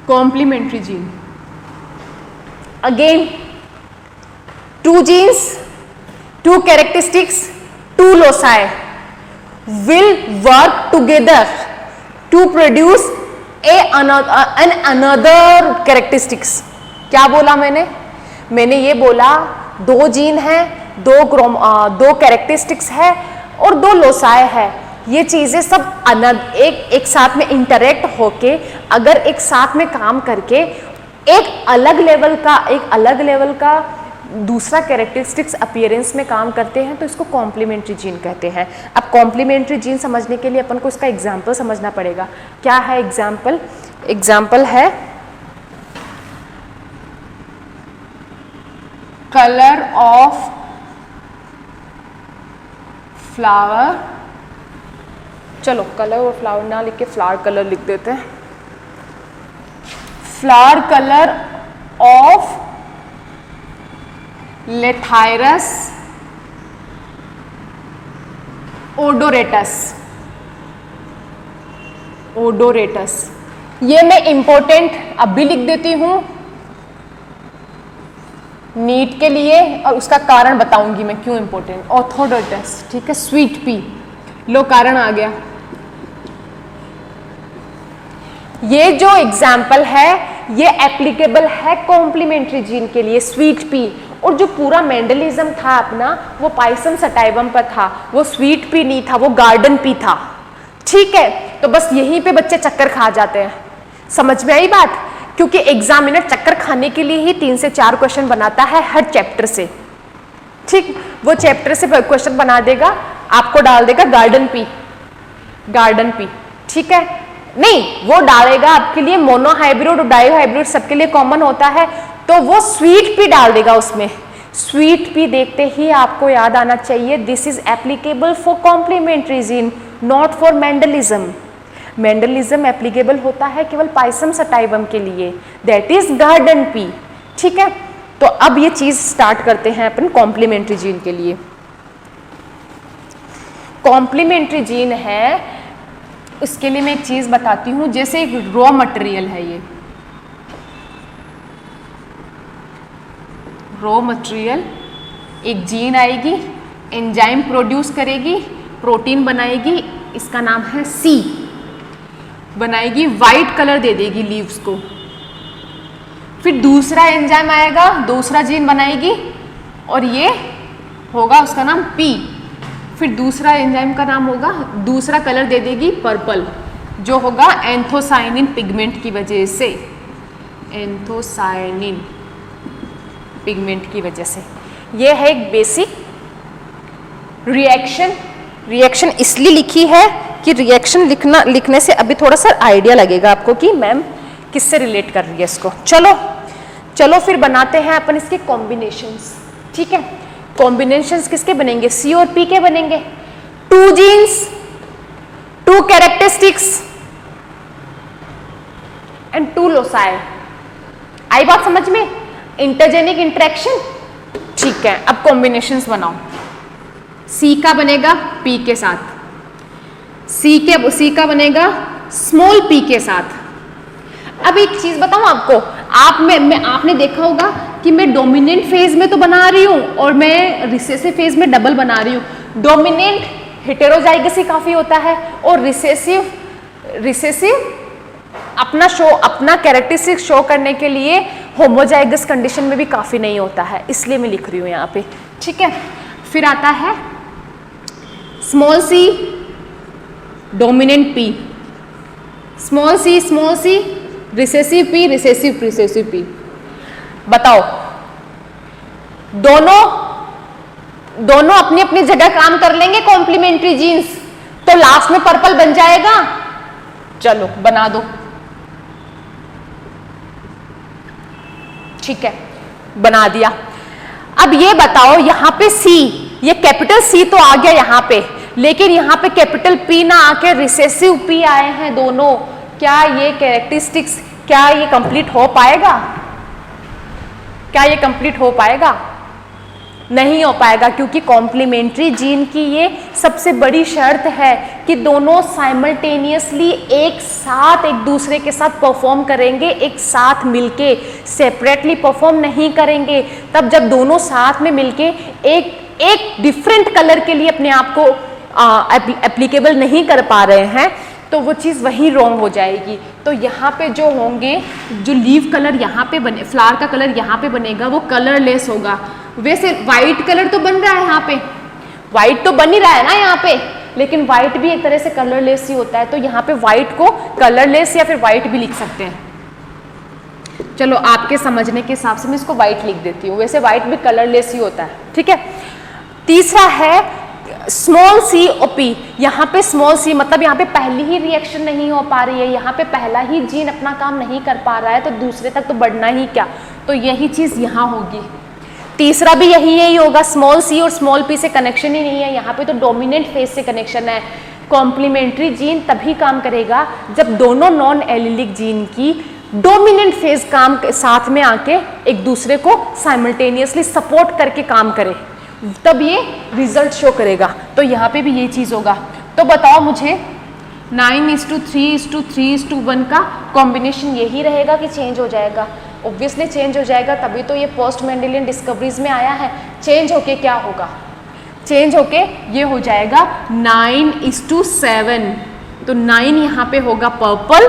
Complementary gene, again 2 genes, 2 characteristics, 2 loci will work together to produce another characteristics. क्या बोला मैंने ये बोला 2 जीन है, 2 कैरेक्टरिस्टिक्स है और 2 लोसाए है। ये चीजें सब एक साथ में इंटरेक्ट होके अगर एक साथ में काम करके एक अलग लेवल का दूसरा कैरेक्टरिस्टिक्स अपीयरेंस में काम करते हैं तो इसको कॉम्प्लीमेंट्री जीन कहते हैं। अब कॉम्प्लीमेंट्री जीन समझने के लिए अपन को इसका एग्जाम्पल समझना पड़ेगा। क्या है एग्जाम्पल? एग्जाम्पल है कलर ऑफ फ्लावर, चलो कलर ऑफ फ्लावर ना लिख के फ्लावर कलर लिख देते हैं। Flower colour of lathyrus odoratus. ये मैं इंपॉर्टेंट अब भी लिख देती हूं नीट के लिए और उसका कारण बताऊंगी मैं क्यों इंपॉर्टेंट। ऑर्थोडोटस, ठीक है, स्वीट पी, लो कारण आ गया। ये जो एग्जाम्पल है ये एप्लीकेबल है कॉम्प्लीमेंट्री जीन के लिए, स्वीट पी। और जो पूरा मेंडलिज्म था अपना वो पाइसम सटाइवम पर था, वो स्वीट पी नहीं था, वो गार्डन पी था। ठीक है, तो बस यहीं पे बच्चे चक्कर खा जाते हैं। समझ में आई बात? क्योंकि एग्जामिनर चक्कर खाने के लिए ही 3 से 4 क्वेश्चन बनाता है हर चैप्टर से। ठीक, वो चैप्टर से क्वेश्चन बना देगा, आपको डाल देगा गार्डन पी, ठीक है। नहीं, वो डालेगा आपके लिए मोनोहाइब्रिड और डायोहाइब्रिड सबके लिए कॉमन होता है, तो वो स्वीट पी डाल देगा उसमें। स्वीट पी देखते ही आपको याद आना चाहिए this is applicable for complementary gene, not for Mendelism. Mendelism applicable होता है केवल पाइसम सटाइवम के लिए, दैट इज गार्डन पी। ठीक है, तो अब ये चीज स्टार्ट करते हैं अपन कॉम्प्लीमेंट्री जीन के लिए। कॉम्प्लीमेंट्री जीन है, उसके लिए मैं एक चीज बताती हूं, जैसे एक रॉ मटेरियल है, ये रॉ मटेरियल, एक जीन आएगी, एंजाइम प्रोड्यूस करेगी, प्रोटीन बनाएगी, इसका नाम है सी, बनाएगी, वाइट कलर दे देगी लीव्स को। फिर दूसरा एंजाइम आएगा, दूसरा जीन बनाएगी और ये होगा उसका नाम पी। फिर दूसरा एंजाइम का नाम होगा, दूसरा कलर दे देगी पर्पल, जो होगा एंथोसाइनिन पिगमेंट की वजह से, एंथोसाइनिन पिगमेंट की वजह से। ये है एक बेसिक रिएक्शन इसलिए लिखी है कि रिएक्शन लिखने से अभी थोड़ा सा आइडिया लगेगा आपको कि मैम किससे रिलेट कर रही है इसको। चलो फिर बनाते हैं अपन इसके कॉम्बिनेशंस। ठीक है, कॉम्बिनेशंस किसके बनेंगे? सी और पी के बनेंगे। 2 जीन्स, 2 कैरेक्टरिस्टिक्स एंड 2 लोसाई। आई बात समझ में? Intergenic interaction. ठीक है, अब कॉम्बिनेशंस बनाओ। सी का बनेगा पी के साथ, सी का बनेगा स्मॉल पी के साथ। अब एक चीज बताऊं आपको, आपने देखा होगा कि मैं डोमिनेंट फेज में तो बना रही हूं और मैं रिसेसिव फेज में डबल बना रही हूं। डोमिनेंट हेटेरोजाइगसी काफी होता है और रिसेसिव अपना कैरेक्टरिस्टिक शो करने के लिए होमोजाइगस कंडीशन में भी काफी नहीं होता है, इसलिए मैं लिख रही हूं यहाँ पे। ठीक है, फिर आता है small C dominant P, small C recessive P. बताओ, दोनों अपनी अपनी जगह काम कर लेंगे कॉम्प्लीमेंट्री जीन्स, तो लास्ट में पर्पल बन जाएगा। चलो बना दो। ठीक है, बना दिया। अब ये बताओ, यहां पे सी, ये कैपिटल सी तो आ गया यहां पे, लेकिन यहां पे कैपिटल पी ना आके रिसेसिव पी आए हैं दोनों। क्या ये कैरेक्टरिस्टिक्स, क्या ये कंप्लीट हो पाएगा? नहीं हो पाएगा, क्योंकि कॉम्प्लीमेंट्री जीन की ये सबसे बड़ी शर्त है कि दोनों साइमल्टेनियसली एक साथ एक दूसरे के साथ परफॉर्म करेंगे, एक साथ मिलके, सेपरेटली परफॉर्म नहीं करेंगे। तब जब दोनों साथ में मिलके एक डिफरेंट कलर के लिए अपने आप को एप्लीकेबल नहीं कर पा रहे हैं, तो वो चीज़ वहीं रॉन्ग हो जाएगी। तो यहाँ पे जो होंगे, जो लीफ कलर यहाँ पे बने, फ्लावर का कलर यहाँ पे बनेगा, वो कलरलेस होगा। वैसे वाइट कलर तो बन रहा है, यहाँ पे वाइट तो बन ही रहा है ना यहाँ पे, लेकिन वाइट भी एक तरह से कलरलेस ही होता है। तो यहाँ पे वाइट को कलरलेस या फिर वाइट भी लिख सकते हैं। चलो आपके समझने के हिसाब से मैं इसको वाइट लिख देती हूँ, वैसे वाइट भी कलरलेस ही होता है, ठीक है। तीसरा है स्मॉल सी और पी। यहाँ पे स्मॉल सी मतलब यहाँ पे पहली ही रिएक्शन नहीं हो पा रही है, यहाँ पे पहला ही जीन अपना काम नहीं कर पा रहा है, तो दूसरे तक तो बढ़ना ही क्या, तो यही चीज यहाँ होगी। तीसरा भी यही होगा, स्मॉल सी और स्मॉल पी से कनेक्शन ही नहीं है, यहाँ पे तो डोमिनेंट फेज से कनेक्शन है। कॉम्प्लीमेंट्री जीन तभी काम करेगा जब दोनों नॉन एलिलिक जीन की डोमिनेंट फेज काम साथ में आके एक दूसरे को साइमल्टेनियसली सपोर्ट करके काम करे, तब ये रिजल्ट शो करेगा। तो यहाँ पे भी ये चीज होगा। तो बताओ मुझे 9:3:3:1 का कॉम्बिनेशन यही रहेगा कि चेंज हो जाएगा? ऑब्वियसली चेंज हो जाएगा, तभी तो ये पोस्ट मेंडेलियन डिस्कवरीज में आया है। चेंज होके क्या होगा? चेंज होके ये हो जाएगा 9:7। तो 9 यहाँ पे होगा पर्पल,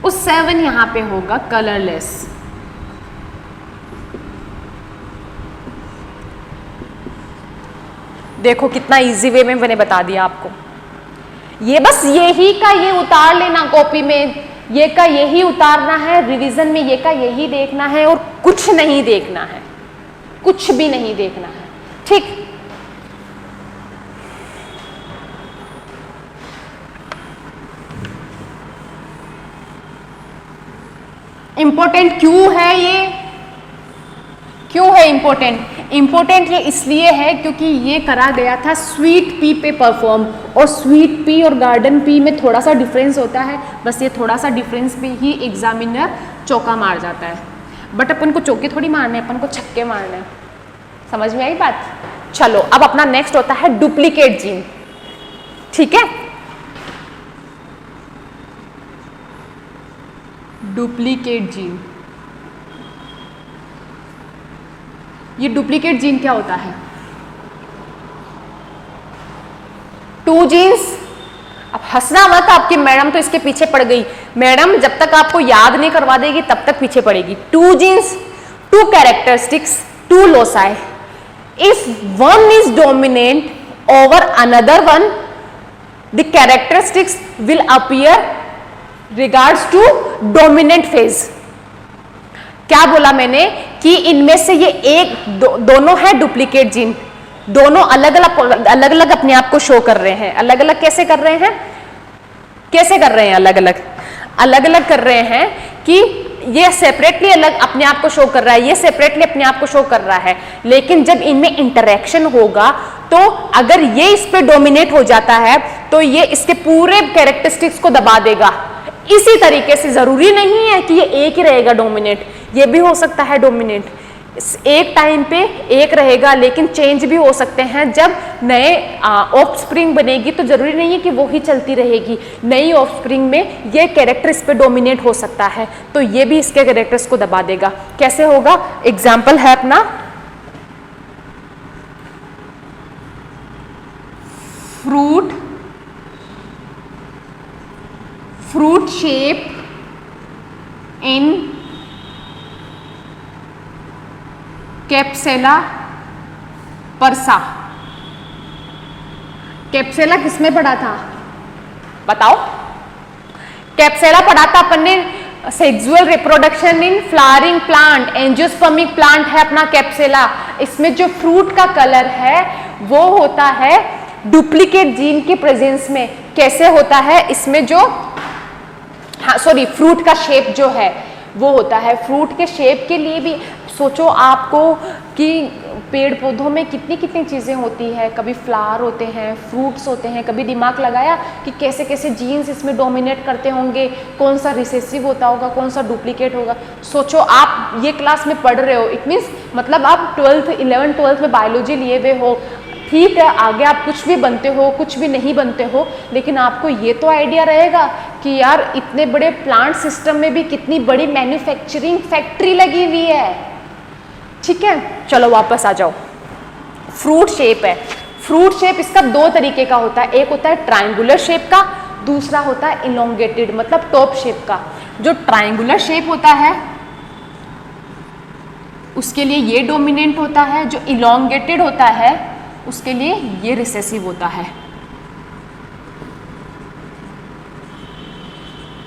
उस 7 यहाँ पे होगा कलरलेस। देखो कितना इजी वे में मैंने बता दिया आपको। ये बस यही का ये उतार लेना कॉपी में, ये का यही उतारना है, रिवीजन में ये का यही देखना है, और कुछ नहीं देखना है, कुछ भी नहीं देखना है, ठीक। इंपॉर्टेंट क्यों है ये? क्यों है इंपॉर्टेंट? इंपॉर्टेंट ये इसलिए है क्योंकि ये करा गया था स्वीट पी पे परफॉर्म, और स्वीट पी और गार्डन पी में थोड़ा सा डिफरेंस होता है, बस ये थोड़ा सा डिफरेंस पे ही एग्जामिनर चौका मार जाता है। बट अपन को चौके थोड़ी मारने, अपन को छक्के मारने। समझ में आई बात? चलो अब अपना नेक्स्ट होता है डुप्लीकेट जीन, ठीक है। डुप्लीकेट जीन, ये डुप्लीकेट जीन क्या होता है? 2 जीन्स। अब हंसना मत, आपकी मैडम तो इसके पीछे पड़ गई। मैडम जब तक आपको याद नहीं करवा देगी तब तक पीछे पड़ेगी। 2 genes, 2 characteristics, 2 loci. If one is dominant over another one, the characteristics will appear regards to dominant phase। क्या बोला मैंने कि इनमें से ये दोनों है डुप्लीकेट जीन, दोनों अलग अलग अपने आप को शो कर रहे हैं। अलग अलग कैसे कर रहे हैं? कैसे कर रहे हैं? अलग अलग कर रहे हैं कि ये सेपरेटली अलग अपने आप को शो कर रहा है, ये सेपरेटली अपने आप को शो कर रहा है, लेकिन जब इनमें इंटरेक्शन होगा तो अगर ये इस पे डोमिनेट हो जाता है तो ये इसके पूरे कैरेक्टरिस्टिक्स को दबा देगा। इसी तरीके से जरूरी नहीं है कि ये एक ही रहेगा डोमिनेट, ये भी हो सकता है डोमिनेट, एक टाइम पे एक रहेगा, लेकिन चेंज भी हो सकते हैं। जब नए ऑफस्प्रिंग बनेगी तो जरूरी नहीं है कि वो ही चलती रहेगी, नई ऑफस्प्रिंग में ये कैरेक्टर इस पे डोमिनेट हो सकता है, तो ये भी इसके कैरेक्टर्स को दबा देगा। कैसे होगा? एग्जाम्पल है अपना fruit shape in कैप्सेला परसा। कैप्सेला किसमें पढ़ा था? बताओ। कैप्सेला पढ़ा था अपन ने, sexual reproduction in flowering plant, angiospermic plant है अपना कैप्सेला। इसमें जो फ्रूट का कलर है वो होता है डुप्लीकेट जीन के प्रेजेंस में। कैसे होता है? इसमें जो फ्रूट का शेप जो है वो होता है, फ्रूट के शेप के लिए भी सोचो, आपको कि पेड़ पौधों में कितनी कितनी चीज़ें होती है, कभी फ्लावर होते हैं, फ्रूट्स होते हैं, कभी दिमाग लगाया कि कैसे कैसे जीन्स इसमें डोमिनेट करते होंगे, कौन सा रिसेसिव होता होगा, कौन सा डुप्लीकेट होगा। सोचो आप ये क्लास में पढ़ रहे हो, इट मीन्स मतलब आप 11th 12th में बायोलॉजी लिए हुए हो, ठीक है, आगे आप कुछ भी बनते हो, कुछ भी नहीं बनते हो, लेकिन आपको ये तो आइडिया रहेगा कि यार इतने बड़े प्लांट सिस्टम में भी कितनी बड़ी मैन्युफैक्चरिंग फैक्ट्री लगी हुई है। ठीक है, चलो वापस आ जाओ। फ्रूट शेप है, फ्रूट शेप इसका दो तरीके का होता है, एक होता है ट्रायंगुलर शेप का, दूसरा होता है इलोंगेटेड मतलब टॉप शेप का। जो ट्रायंगुलर शेप होता है उसके लिए ये डोमिनेंट होता है, जो इलोंगेटेड होता है उसके लिए ये रिसेसिव होता है।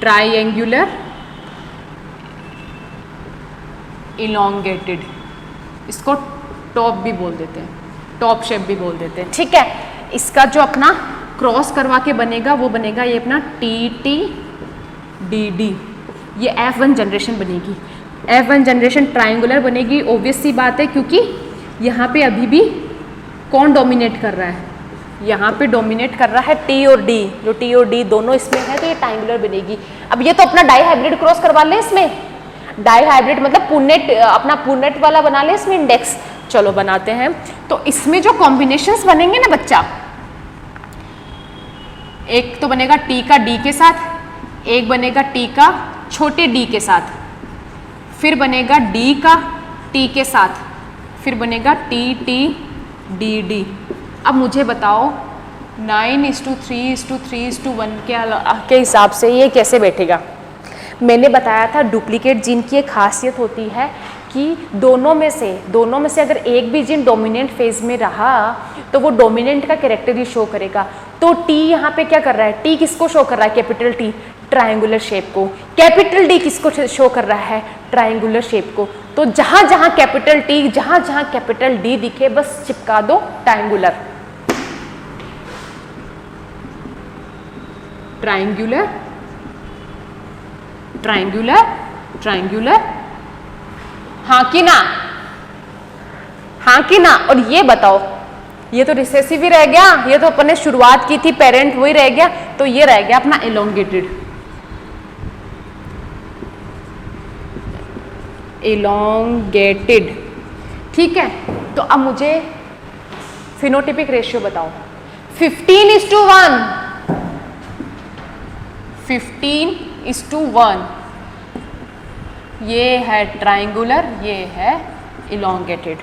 ट्रायंगुलर, इलोंगेटेड, इसको टॉप भी बोल देते हैं, टॉप शेप भी बोल देते हैं। ठीक है, इसका जो अपना क्रॉस करवा के बनेगा वो बनेगा ये अपना TT DD, ये F1 जनरेशन बनेगी। F1 जनरेशन ट्रायंगुलर बनेगी, ऑब्वियस सी बात है, क्योंकि यहाँ पे अभी भी कौन डोमिनेट कर रहा है, यहाँ पे डोमिनेट कर रहा है T और D, जो T और D दोनों इसमें है तो ये ट्रायंगुलर बनेगी। अब ये तो अपना डाई हाइब्रिड क्रॉस करवा ले, इसमें डाई हाइब्रिड मतलब पुनेट, अपना पुनेट वाला बना ले इसमें इंडेक्स। चलो बनाते हैं। तो इसमें जो कॉम्बिनेशंस बनेंगे ना बच्चा, एक तो बनेगा T का D के साथ, एक बनेगा T का छोटे d के साथ, फिर बनेगा D का T के साथ, फिर बनेगा TT DD। अब मुझे बताओ 9:3:3:1 के हिसाब से ये कैसे बैठेगा। मैंने बताया था डुप्लीकेट जीन की एक खासियत होती है कि दोनों में से अगर एक भी जीन डोमिनेंट फेज में रहा तो वो डोमिनेंट का कैरेक्टर ही शो करेगा। तो T यहाँ पे क्या कर रहा है, T किसको शो कर रहा है, कैपिटल T ट्रायंगुलर शेप को, कैपिटल D किसको शो कर रहा है, ट्रायंगुलर शेप को। तो जहां जहां कैपिटल T, जहां जहां कैपिटल D दिखे बस चिपका दो ट्रायंगुलर, ट्रायंगुलर, ट्रायंगुलर, ट्रायंगुलर, हाँ कि ना, हाँ कि ना। और ये बताओ, ये तो रिसेसिव ही रह गया, ये तो अपन ने शुरुआत की थी, पेरेंट वही रह गया, तो ये रह गया अपना एलोंगेटेड, एलोंगेटेड। ठीक है, तो अब मुझे फिनोटिपिक रेशियो बताओ। 15:1, 15:1, ये है ट्रायंगुलर, ये है इलोंगेटेड।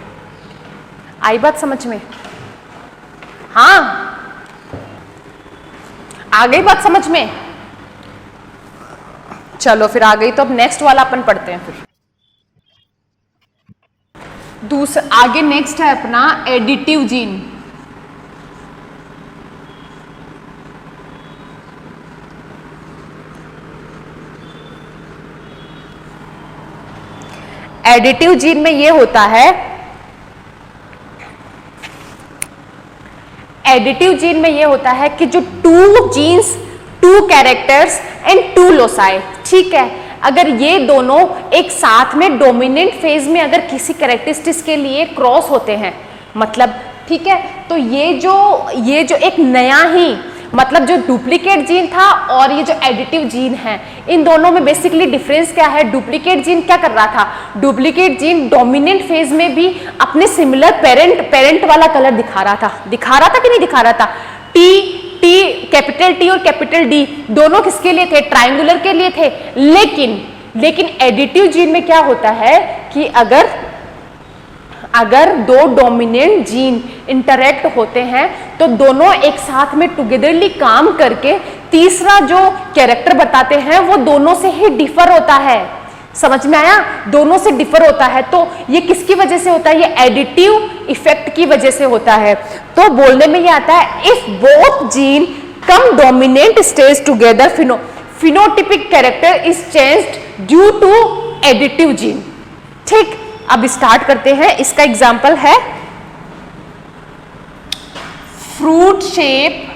आई बात समझ में? हाँ, आ गई बात समझ में? चलो फिर आ गई तो अब नेक्स्ट वाला अपन पढ़ते हैं। फिर दूसरा आगे नेक्स्ट है अपना एडिटिव जीन। एडिटिव जीन में ये होता है, एडिटिव जीन में ये होता है कि जो 2 जीन्स, 2 कैरेक्टर्स एंड 2 लोसाई, ठीक है, अगर ये दोनों एक साथ में डोमिनेंट फेज में अगर किसी कैरेक्टरिस्टिक्स के लिए क्रॉस होते हैं, मतलब ठीक है, तो ये जो एक नया ही मतलब जो डुप्लीकेट जीन था और ये जो एडिटिव जीन है, इन दोनों में बेसिकली डिफरेंस क्या है। डुप्लीकेट जीन क्या कर रहा था, डुप्लीकेट जीन डोमिनेंट फेज में भी अपने सिमिलर पेरेंट वाला कलर दिखा रहा था कि नहीं दिखा रहा था। कैपिटल टी और कैपिटल डी दोनों किसके लिए थे, ट्रायंगुलर के लिए थे। लेकिन एडिटिव जीन में क्या होता है कि अगर 2 डोमिनेंट जीन इंटरेक्ट होते हैं तो दोनों एक साथ में टुगेदरली काम करके तीसरा जो कैरेक्टर बताते हैं वो दोनों से ही डिफर होता है। समझ में आया, दोनों से डिफर होता है। तो ये किसकी वजह से होता है, ये एडिटिव इफेक्ट की वजह से होता है। तो बोलने में ये आता है if both gene come dominant stage together phenotypic character is changed due to additive gene. ठीक, अब स्टार्ट करते हैं। इसका एग्जाम्पल है fruit shape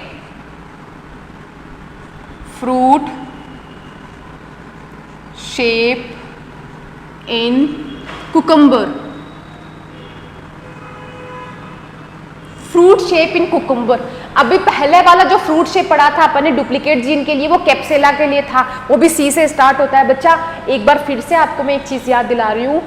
in cucumber. Fruit shape in cucumber. अभी पहले वाला जो फ्रूट शेप पढ़ा था अपन ने डुप्लीकेट जीन के लिए, वो कैप्सेला के लिए था, वो भी सी से स्टार्ट होता है। बच्चा एक बार फिर से आपको मैं एक चीज याद दिला रही हूँ,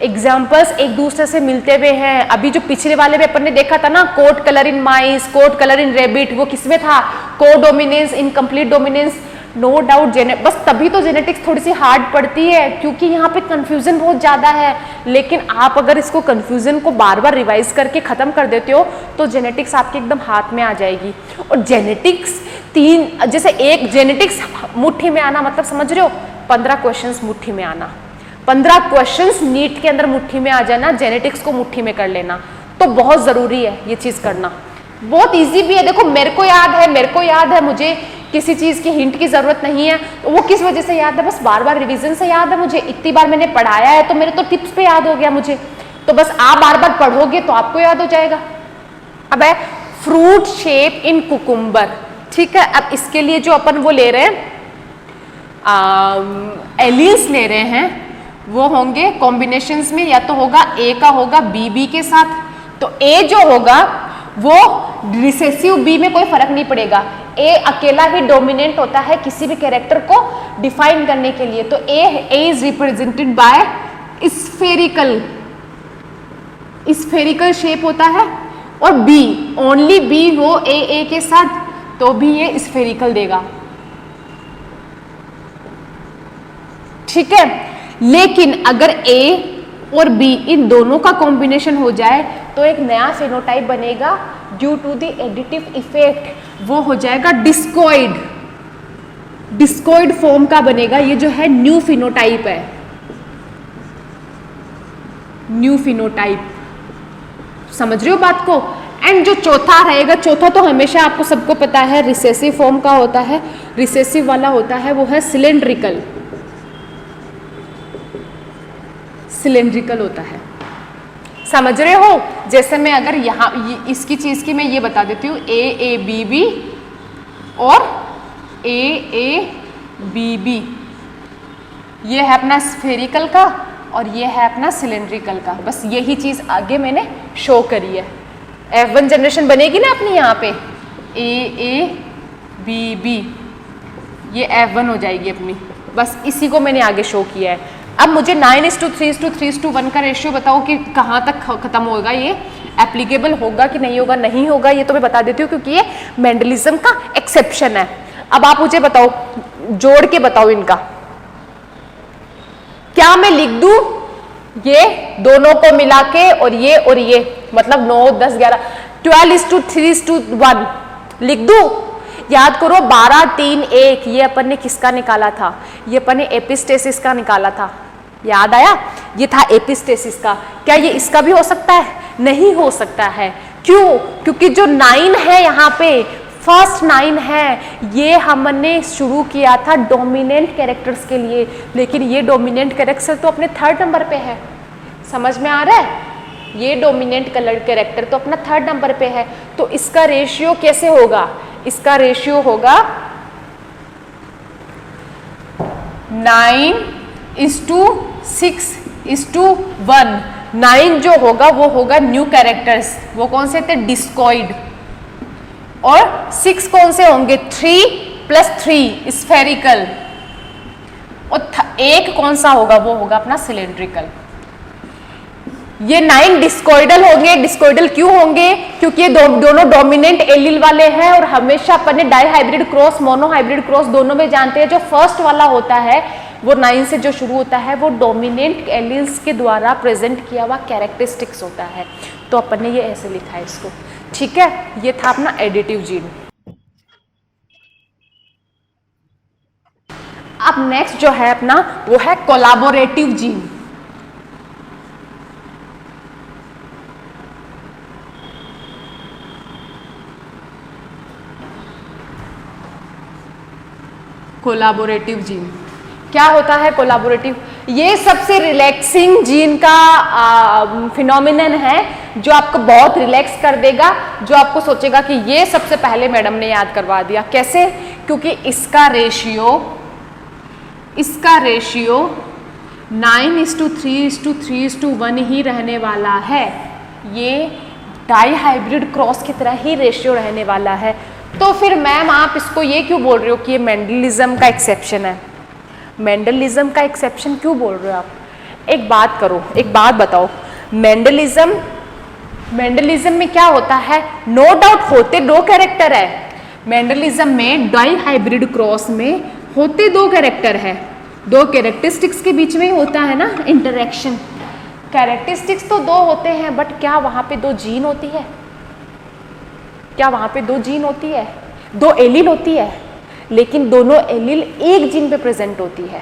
एग्जाम्पल्स एक दूसरे से मिलते हुए हैं। अभी जो पिछले वाले में अपन ने देखा था ना, coat colour in mice, coat colour in rabbit, वो किसमें था? Codominance, incomplete dominance. No doubt बस तभी तो जेनेटिक्स थोड़ी सी हार्ड पड़ती है, क्योंकि यहाँ पे कंफ्यूजन बहुत ज्यादा है। लेकिन आप अगर इसको कंफ्यूजन को बार बार रिवाइज करके खत्म कर देते हो तो जेनेटिक्स आपके एकदम हाथ में आ जाएगी। और जेनेटिक्स जैसे एक जेनेटिक्स मुट्ठी में आना मतलब समझ रहे हो, 15 क्वेश्चंस मुट्ठी में आना, 15 क्वेश्चंस नीट के अंदर मुट्ठी में आ जाना, जेनेटिक्स को मुट्ठी में कर लेना, तो बहुत जरूरी है ये चीज करना। बहुत इजी भी है। देखो मेरे को याद है, मुझे किसी चीज की हिंट की जरूरत नहीं है। तो वो किस वजह से याद है? बस बार बार रिवीजन से याद है मुझे, इतनी बार मैंने पढ़ाया है तो मेरे तो टिप्स पे याद हो गया मुझे। तो बस आप बार बार पढ़ोगे तो आपको याद हो जाएगा। अब है फ्रूट शेप इन कुकुम्बर, ठीक है। अब इसके लिए जो अपन वो ले रहे हैं, एलियंस ले रहे हैं, वो होंगे कॉम्बिनेशंस में, या तो होगा ए का होगा बी के साथ। तो ए जो होगा वो रिसेसिव, बी में कोई फर्क नहीं पड़ेगा। ए अकेला ही डोमिनेंट होता है किसी भी कैरेक्टर को डिफाइन करने के लिए। तो A is represented by spherical shape होता है। और बी, ओनली बी हो ए के साथ तो भी ये स्फेरिकल देगा, ठीक है। लेकिन अगर ए और बी इन दोनों का कॉम्बिनेशन हो जाए तो एक नया फेनोटाइप बनेगा due to the additive effect, वो हो जाएगा डिस्कोइड फॉर्म का बनेगा। ये जो है न्यू फिनोटाइप है, न्यू फिनोटाइप, समझ रहे हो बात को। एंड जो चौथा रहेगा, चौथा तो हमेशा आपको सबको पता है रिसेसिव फॉर्म का होता है, रिसेसिव वाला होता है, वो है सिलेंड्रिकल होता है, समझ रहे हो। जैसे मैं अगर यहाँ इसकी चीज की मैं ये बता देती हूँ, ए बी बी और ए बी बी, ये है अपना स्फेरिकल का और ये है अपना सिलेंड्रिकल का। बस यही चीज आगे मैंने शो करी है। F1 जनरेशन बनेगी ना अपनी यहाँ पे, ए बी बी, ये F1 हो जाएगी अपनी। बस इसी को मैंने आगे शो किया है। अब मुझे 9:3:3:1 का रेशियो बताओ कि कहाँ तक खत्म होगा, ये एप्लीकेबल होगा कि नहीं होगा। नहीं होगा ये तो मैं बता देती हूँ, क्योंकि ये मेंडलिज्म का एक्सेप्शन है। अब आप मुझे बताओ, जोड़ के बताओ इनका। क्या मैं लिख दूं ये दोनों को मिला के और ये मतलब 9, 10, 11, 12:3:1 लिख दूं? याद करो 12, 3, 1 ये अपन ने किसका निकाला था? ये अपन ने एपिस्टेसिस का निकाला था, याद आया? ये था एपिस्टेसिस का। क्या ये इसका भी हो सकता है? नहीं हो सकता है। क्यों? क्योंकि जो 9 है यहाँ पे, फर्स्ट 9 है, ये हमने शुरू किया था डोमिनेंट कैरेक्टर्स के लिए, लेकिन ये डोमिनेंट कैरेक्टर तो अपने 3rd नंबर पे है। समझ में आ रहा है? ये डोमिनेंट कलर कैरेक्टर तो अपना 3rd नंबर पे है। तो इसका रेशियो कैसे होगा? इसका रेशियो होगा 9:6:1। 9 जो होगा वो होगा न्यू कैरेक्टर्स, वो कौन से थे? डिस्कॉइड। और 6 कौन से होंगे? 3 + 3 स्फेरिकल। और 1 कौन सा होगा? वो होगा अपना सिलेंड्रिकल। ये 9 डिस्कॉइडल होंगे। डिस्कॉइडल क्यों होंगे? क्योंकि ये दोनों डोमिनेंट एलील वाले हैं। और हमेशा अपन ने डाईहाइब्रिड क्रॉस, मोनोहाइब्रिड क्रॉस दोनों में जानते हैं, जो फर्स्ट वाला होता है वो 9 से जो शुरू होता है वो डोमिनेंट एलील्स के द्वारा प्रेजेंट किया हुआ कैरेक्टरिस्टिक्स होता है। तो अपन ने ये ऐसे लिखा है इसको, ठीक है। ये था अपना एडिटिव जीन। अब नेक्स्ट जो है अपना वो है कोलैबोरेटिव जीन। कोलैबोरेटिव जीन क्या होता है? कोलैबोरेटिव, ये सबसे रिलैक्सिंग जीन का फिनोमिनन है, जो आपको बहुत रिलैक्स कर देगा, जो आपको सोचेगा कि ये सबसे पहले मैडम ने याद करवा दिया। कैसे? क्योंकि इसका रेशियो 9:3:3:1 ही रहने वाला है। ये डाई हाइब्रिड क्रॉस की तरह ही रेशियो रहने वाला है। तो फिर मैम आप इसको ये क्यों बोल रहे हो कि ये मेंडलिज्म का एक्सेप्शन है? मेंडलिज्म का एक्सेप्शन क्यों बोल रहे हो आप? एक बात करो, एक बात बताओ, मेंडलिज्म में क्या होता है? नो डाउट होते दो कैरेक्टर है। मेंडलिज्म में डाई हाइब्रिड क्रॉस में होते दो कैरेक्टर है, दो कैरेक्टरिस्टिक्स के बीच में ही होता है ना इंटरेक्शन। कैरेक्टरिस्टिक्स तो दो होते हैं, बट क्या वहां पे दो जीन होती है? क्या वहां पे दो जीन होती है? दो एलील होती है, लेकिन दोनों एलील एक जीन पे प्रेजेंट होती है।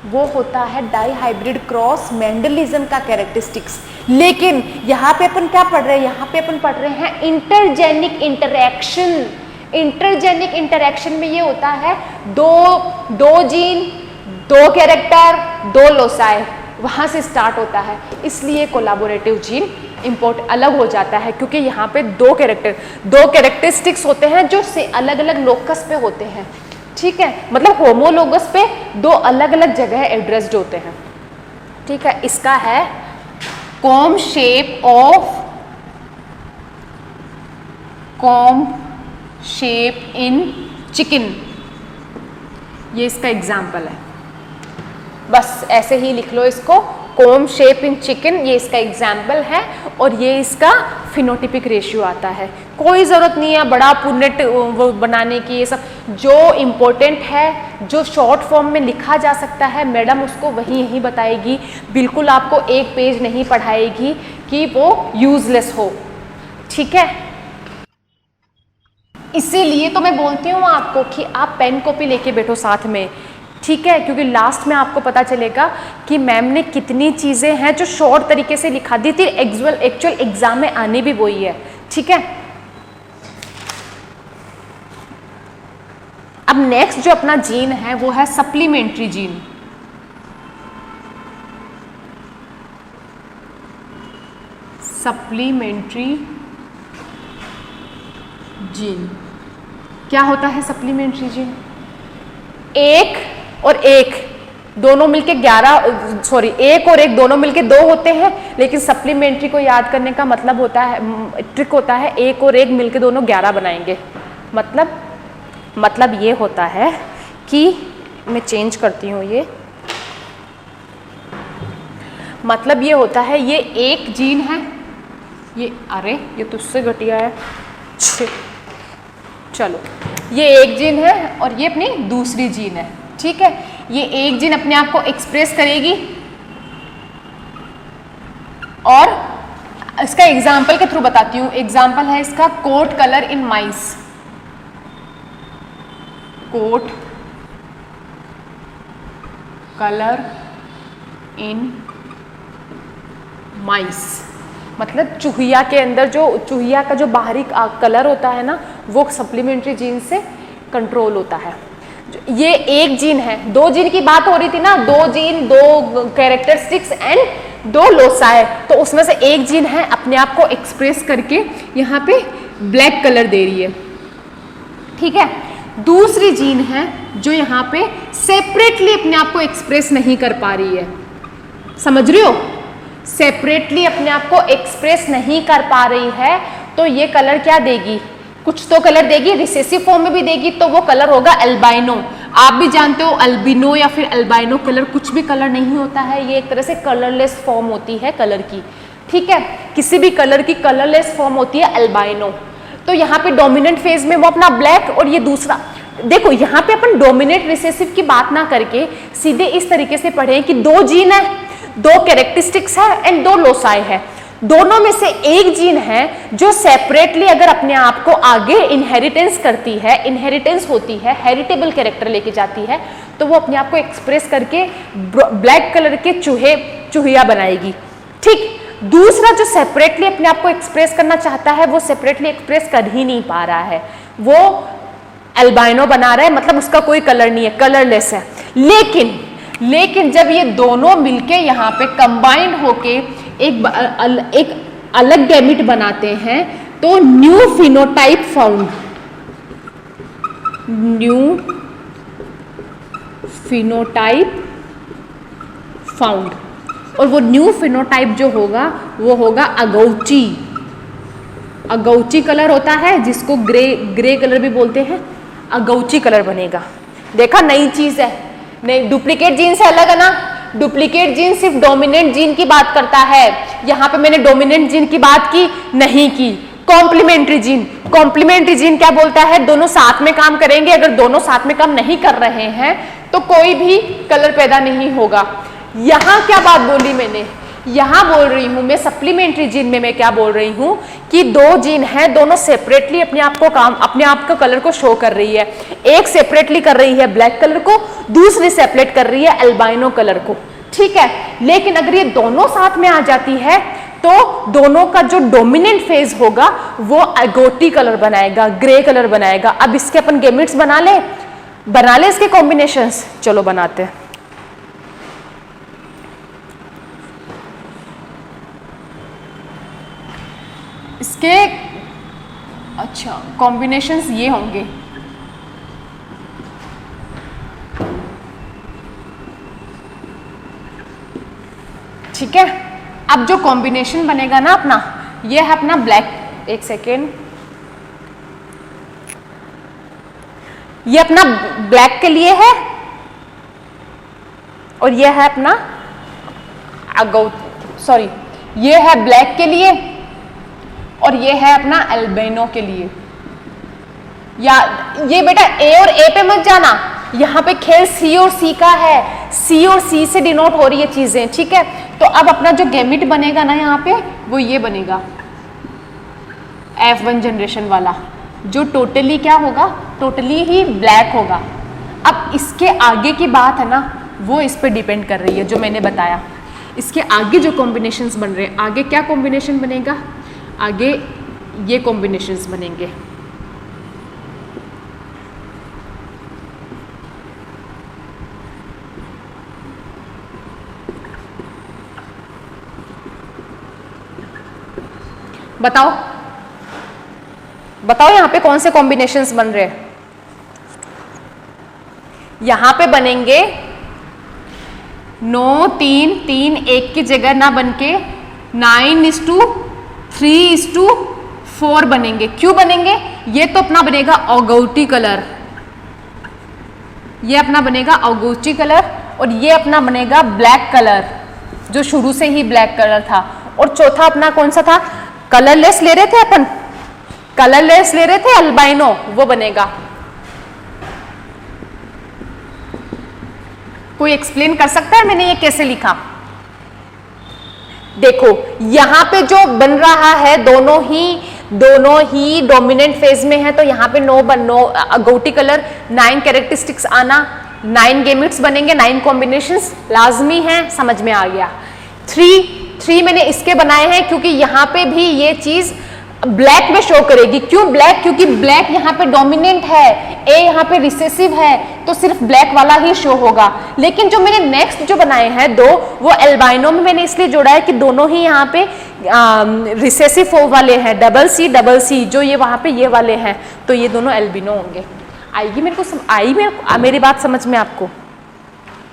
वो होता है डाई हाइब्रिड क्रॉस मेंडलिज्म का कैरेक्टरिस्टिक्स। लेकिन यहाँ पे अपन क्या पढ़ रहे हैं? यहाँ पे अपन पढ़ रहे हैं इंटरजेनिक इंटरैक्शन। इंटरजेनिक इंटरैक्शन में ये होता है दो जीन, दो कैरेक्टर, दो लोसाई, वहां से स्टार्ट होता है। इसलिए कोलैबोरेटिव जीन इंपोर्ट अलग हो जाता है, क्योंकि यहाँ पे दो कैरेक्टरिस्टिक्स होते हैं जो से अलग अलग लोकस पे होते हैं। ठीक है, मतलब होमोलोगस पे दो अलग अलग जगह एड्रेस्ड होते हैं। ठीक है, इसका है कॉम शेप इन चिकन, ये इसका एग्जाम्पल है। बस ऐसे ही लिख लो इसको, कॉम शेप इन चिकन, ये इसका एग्जाम्पल है और ये इसका फिनोटिपिक रेशियो आता है। कोई ज़रूरत नहीं है बड़ा पुनेट बनाने की, ये सब जो इम्पोर्टेंट है, जो शॉर्ट फॉर्म में लिखा जा सकता है, मैडम उसको वही यही बताएगी। बिल्कुल आपको एक पेज नहीं पढ़ाएगी कि वो यूजलेस हो। ठीक है, इसीलिए तो मैं बोलती हूँ आपको कि आप पेन कॉपी लेके बैठो साथ में। ठीक है, क्योंकि लास्ट में आपको पता चलेगा कि मैम ने कितनी चीज़ें हैं जो शॉर्ट तरीके से लिखा दी थी, एक्चुअल एग्जाम में आने भी वही है। ठीक है, अब नेक्स्ट जो अपना जीन है वो है सप्लीमेंट्री जीन। सप्लीमेंट्री जीन क्या होता है? सप्लीमेंट्री जीन एक और एक दोनों मिलके 11, सॉरी एक और एक दोनों मिलके 2 होते हैं, लेकिन सप्लीमेंट्री को याद करने का मतलब होता है, ट्रिक होता है एक और एक मिलके दोनों 11 बनाएंगे। मतलब ये होता है कि मैं चेंज करती हूँ ये, मतलब ये होता है ये एक जीन है, ये अरे ये तुझसे घटिया है, चलो ये एक जीन है और ये अपनी दूसरी जीन है। ठीक है, ये एक जीन अपने आप को एक्सप्रेस करेगी और इसका एग्जाम्पल के थ्रू बताती हूँ। एग्जाम्पल है इसका coat colour in mice. Coat colour in mice मतलब चूहिया के अंदर जो चूहिया का जो बाहरी कलर होता है ना, वो सप्लीमेंट्री जीन से कंट्रोल होता है। ये एक जीन है, 2 जीन की बात हो रही थी ना, 2 जीन 2 कैरेक्टरिस्टिक्स एंड 2 लोसाई, तो उसमें से एक जीन है अपने आप को एक्सप्रेस करके यहाँ पे ब्लैक कलर दे रही है। ठीक है, दूसरी जीन है जो यहाँ पे सेपरेटली अपने आप को एक्सप्रेस नहीं कर पा रही है। समझ रहे हो? सेपरेटली अपने आप को एक्सप्रेस नहीं कर पा रही है, तो ये कलर क्या देगी? कुछ तो कलर देगी, रिसेसिव फॉर्म में भी देगी, तो वो कलर होगा अल्बाइनो। आप भी जानते हो अल्बिनो या फिर अल्बाइनो कलर कुछ भी कलर नहीं होता है, ये एक तरह से कलरलेस फॉर्म होती है कलर की। ठीक है, किसी भी कलर की कलरलेस फॉर्म होती है अल्बाइनो। तो यहाँ पे डोमिनेंट फेज में वो अपना ब्लैक और ये दूसरा, देखो यहाँ पे अपन डोमिनेंट रिसेसिव की बात ना करके सीधे इस तरीके से पढ़े कि 2 जीन है, 2 कैरेक्टरिस्टिक्स है एंड 2 लोसाई है। दोनों में से एक जीन है जो सेपरेटली अगर अपने आप को आगे इनहेरिटेंस करती है, इनहेरिटेंस होती है, हेरिटेबल कैरेक्टर लेके जाती है, तो वो अपने आप को एक्सप्रेस करके ब्लैक कलर के चूहिया बनाएगी। ठीक, दूसरा जो सेपरेटली अपने आप को एक्सप्रेस करना चाहता है वो सेपरेटली एक्सप्रेस कर ही नहीं पा रहा है, वो अल्बाइनो बना रहा है, मतलब उसका कोई कलर नहीं है, कलरलेस है। लेकिन जब ये दोनों मिलके यहाँ पे कंबाइंड होके एक अलग गैमेट बनाते हैं, तो new phenotype found, new phenotype found, और वो न्यू फिनोटाइप जो होगा वो होगा अगौची। अगौची कलर होता है जिसको ग्रे कलर भी बोलते हैं, अगौची कलर बनेगा। देखा, नई चीज है, नहीं डुप्लीकेट जीन से अलग है ना। डुप्लीकेट जीन सिर्फ डोमिनेंट जीन की बात करता है, यहाँ पे मैंने डोमिनेंट जीन की बात की नहीं की। कॉम्प्लीमेंट्री जीन, कॉम्प्लीमेंट्री जीन क्या बोलता है, दोनों साथ में काम करेंगे, अगर दोनों साथ में काम नहीं कर रहे हैं तो कोई भी कलर पैदा नहीं होगा। यहाँ क्या बात बोली मैंने, यहाँ बोल रही हूँ मैं सप्लीमेंट्री जीन में मैं क्या बोल रही हूँ कि दो जीन हैं, दोनों सेपरेटली अपने आप को कलर को शो कर रही है। एक सेपरेटली कर रही है ब्लैक कलर को, दूसरी सेपरेट कर रही है अल्बाइनो कलर को, ठीक है। लेकिन अगर ये दोनों साथ में आ जाती है तो दोनों का जो डोमिनेंट फेज होगा वो अगोटी कलर बनाएगा, ग्रे कलर बनाएगा। अब इसके अपन गैमेट्स बना ले इसके कॉम्बिनेशंस, चलो बनाते हैं। इसके अच्छा कॉम्बिनेशंस ये होंगे, ठीक है। अब जो कॉम्बिनेशन बनेगा ना अपना, ये है अपना ब्लैक, एक सेकेंड, ये अपना ब्लैक के लिए है और ये है अपना ये है ब्लैक के लिए और ये है अपना अल्बिनो के लिए। या ये बेटा ए और ए पे मत जाना, यहाँ पे खेल सी और सी का है, सी और सी से डिनोट हो रही है चीजें, ठीक है। तो अब अपना जो गैमेट बनेगा ना यहाँ पे वो ये बनेगा F1 जनरेशन वाला, जो टोटली क्या होगा, टोटली ही ब्लैक होगा। अब इसके आगे की बात है ना वो इस पे डिपेंड कर रही है, जो मैंने बताया। इसके आगे जो कॉम्बिनेशंस बन रहे हैं, आगे क्या कॉम्बिनेशन बनेगा, आगे ये कॉम्बिनेशंस बनेंगे। बताओ बताओ यहाँ पे कौन से कॉम्बिनेशंस बन रहे हैं। यहां पे बनेंगे 9 3 3 1 की जगह ना बनके 9:3:4 बनेंगे। क्यों बनेंगे, ये तो अपना बनेगा ऑगौटी कलर, ये अपना बनेगा ऑगौटी कलर और ये अपना बनेगा ब्लैक कलर, जो शुरू से ही ब्लैक कलर था। और चौथा अपना कौन सा था, कलरलेस ले रहे थे अपन, कलरलेस ले रहे थे अल्बाइनो, वो बनेगा। कोई एक्सप्लेन कर सकता है मैंने ये कैसे लिखा। देखो यहां पे जो बन रहा है दोनों ही डोमिनेंट फेज में है, तो यहाँ पे नो अगौटी कलर 9 कैरेक्टरिस्टिक्स आना, 9 गैमेट्स बनेंगे, 9 कॉम्बिनेशंस लाजमी है, समझ में आ गया। 3 मैंने इसके बनाए हैं क्योंकि यहाँ पे भी ये चीज ब्लैक में शो करेगी। क्यों ब्लैक, क्योंकि ब्लैक यहाँ पे डोमिनेंट है, ए यहाँ पे रिसेसिव है, तो सिर्फ ब्लैक वाला ही शो होगा। लेकिन जो मैंने नेक्स्ट जो बनाए हैं दो, वो एल्बाइनो में मैंने इसलिए जोड़ा है कि दोनों ही यहाँ पे रिसेसिव वाले हैं, डबल सी जो ये वहाँ पे ये वाले हैं, तो ये दोनों एल्बिनो होंगे। आएगी मेरे को मेरी बात समझ में आपको।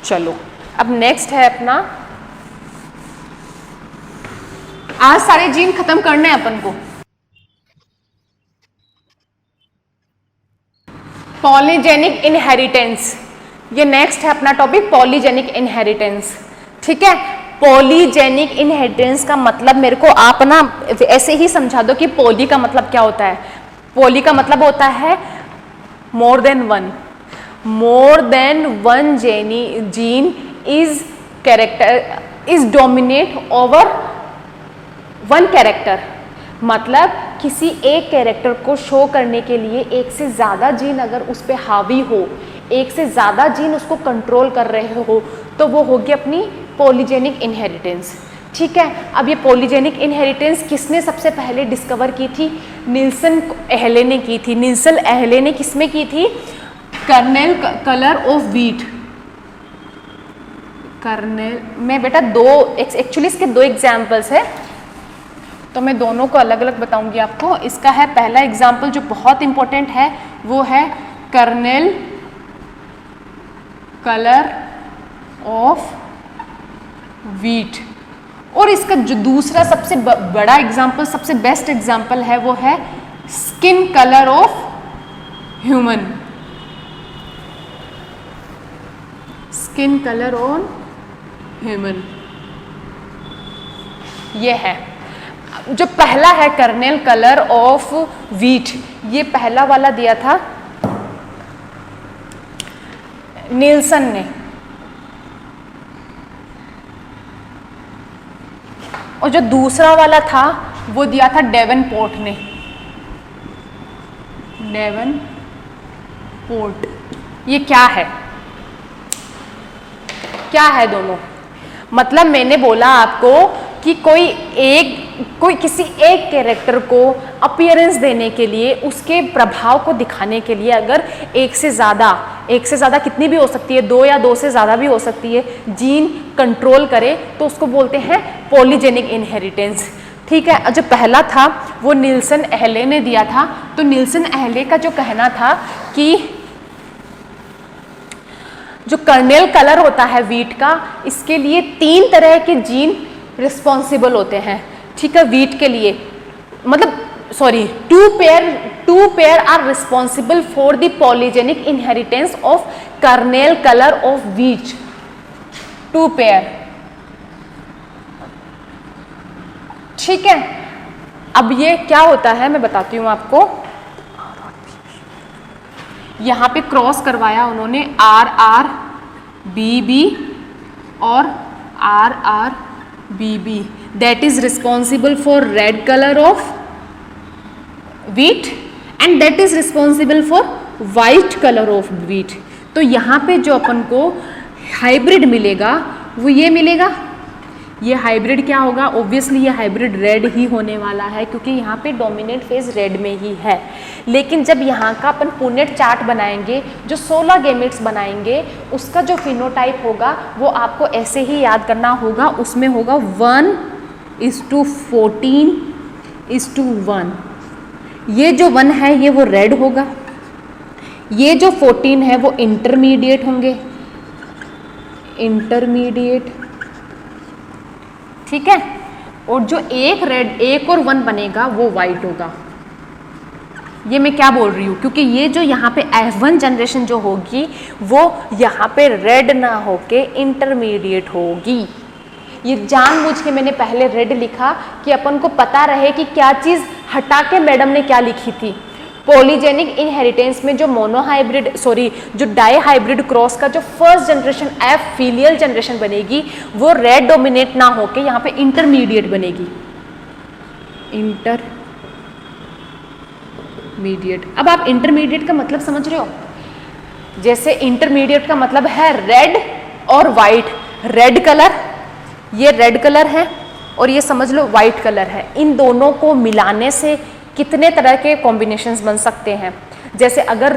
चलो अब नेक्स्ट है अपना, आज सारे जीन खत्म करने हैं अपन को। पॉलीजेनिक इनहेरिटेंस, ये नेक्स्ट है अपना टॉपिक, पॉलीजेनिक इनहेरिटेंस, ठीक है। पॉलीजेनिक इनहेरिटेंस का मतलब मेरे को आप ना ऐसे ही समझा दो कि पॉली का मतलब क्या होता है। पॉली का मतलब होता है more than one gene is dominate over one character. मतलब किसी एक कैरेक्टर को शो करने के लिए एक से ज़्यादा जीन अगर उस पर हावी हो, एक से ज़्यादा जीन उसको कंट्रोल कर रहे हो, तो वो होगी अपनी पॉलीजेनिक इनहेरिटेंस, ठीक है। अब ये पॉलीजेनिक इनहेरिटेंस किसने सबसे पहले डिस्कवर की थी, निल्सन एहले ने की थी। निल्सन एहले ने किसमें की थी, kernel colour of wheat. Kernel में बेटा एक्चुअली इसके 2 एग्जाम्पल्स है, तो मैं दोनों को अलग अलग बताऊंगी आपको। इसका है पहला एग्जाम्पल जो बहुत इंपॉर्टेंट है, वो है कर्नेल कलर ऑफ व्हीट। और इसका जो दूसरा सबसे बड़ा एग्जाम्पल, सबसे बेस्ट एग्जाम्पल है वो है skin colour of human. Skin colour on human, ये है। जो पहला है कर्नेल कलर ऑफ व्हीट, ये पहला वाला दिया था नीलसन ने, और जो दूसरा वाला था वो दिया था डेवनपोर्ट ने। डेवनपोर्ट, ये क्या है, क्या है दोनों? मतलब मैंने बोला आपको कि कोई किसी एक कैरेक्टर को अपीयरेंस देने के लिए, उसके प्रभाव को दिखाने के लिए अगर एक से ज़्यादा कितनी भी हो सकती है, 2 या 2 से ज़्यादा भी हो सकती है, जीन कंट्रोल करे तो उसको बोलते हैं पॉलीजेनिक इनहेरिटेंस। ठीक है। जो पहला था वो निल्सन एहले ने दिया था। तो निल्सन एहले का जो कहना था कि जो कर्नेल कलर होता है व्हीट का, इसके लिए 3 तरह के जीन रिस्पॉन्सिबल होते हैं। ठीक है, व्हीट के लिए, मतलब sorry, 2 pair are responsible for the polygenic inheritance of kernel colour of wheat. 2 pair. ठीक है। अब ये क्या होता है मैं बताती हूं आपको। यहां पे क्रॉस करवाया उन्होंने RRBB और RRBB, that is responsible for red colour of wheat and that is responsible for white colour of wheat. तो यहाँ पे जो अपन को हाइब्रिड मिलेगा वो ये मिलेगा। ये हाइब्रिड क्या होगा? ऑब्वियसली ये हाइब्रिड रेड ही होने वाला है, क्योंकि यहाँ पे डोमिनेंट फेज रेड में ही है। लेकिन जब यहाँ का अपन पुनेट चार्ट बनाएंगे, जो 16 गैमेट्स बनाएंगे, उसका जो फिनोटाइप होगा वो आपको ऐसे ही याद करना होगा। उसमें होगा 1:14:1। ये जो 1 है ये वो रेड होगा, ये जो 14 है वो इंटरमीडिएट होंगे, इंटरमीडिएट। ठीक है। और जो एक रेड, 1 और 1 बनेगा वो वाइट होगा। ये मैं क्या बोल रही हूँ? क्योंकि ये जो यहाँ पे F1 जनरेशन जो होगी वो यहाँ पे रेड ना होके इंटरमीडिएट होगी। ये जानबूझ के मैंने पहले रेड लिखा कि अपन को पता रहे कि क्या चीज़ हटा के मैडम ने क्या लिखी थी। पॉलीजेनिक इनहेरिटेंस में जो मोनोहाइब्रिड, सॉरी, जो डाई हाइब्रिड क्रॉस का जो first generation F filial generation बनेगी वो रेड डोमिनेट ना होके यहाँ पे इंटरमीडिएट बनेगी, इंटरमीडिएट। अब आप इंटरमीडिएट का मतलब समझ रहे हो? जैसे इंटरमीडिएट का मतलब है रेड और वाइट। रेड कलर, ये रेड कलर है और ये समझ लो वाइट कलर है। इन दोनों को मिलाने से कितने तरह के कॉम्बिनेशंस बन सकते हैं। जैसे अगर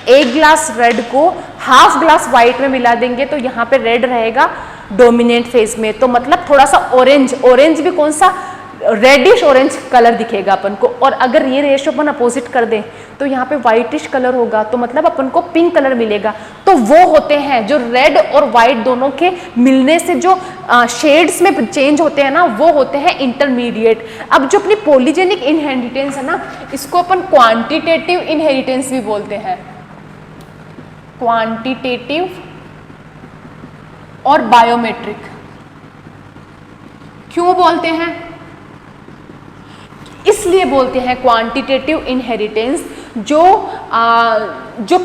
1 ग्लास रेड को हाफ ग्लास वाइट में मिला देंगे तो यहाँ पे रेड रहेगा डोमिनेंट फेज में, तो मतलब थोड़ा सा ऑरेंज भी कौन सा, रेडिश ऑरेंज कलर दिखेगा अपन को। और अगर ये रेशो अपन अपोजिट कर दें तो यहाँ पे व्हाइटिश कलर होगा, तो मतलब अपन को पिंक कलर मिलेगा। तो वो होते हैं जो रेड और वाइट दोनों के मिलने से जो शेड्स में चेंज होते हैं ना, वो होते हैं इंटरमीडिएट। अब जो अपनी पॉलीजेनिक इनहेरिटेंस है ना, इसको अपन क्वांटिटेटिव इनहेरिटेंस भी बोलते हैं। क्वांटिटेटिव और बायोमेट्रिक। क्यों बोलते हैं? इसलिए बोलते हैं क्वांटिटेटिव इनहेरिटेंस, जो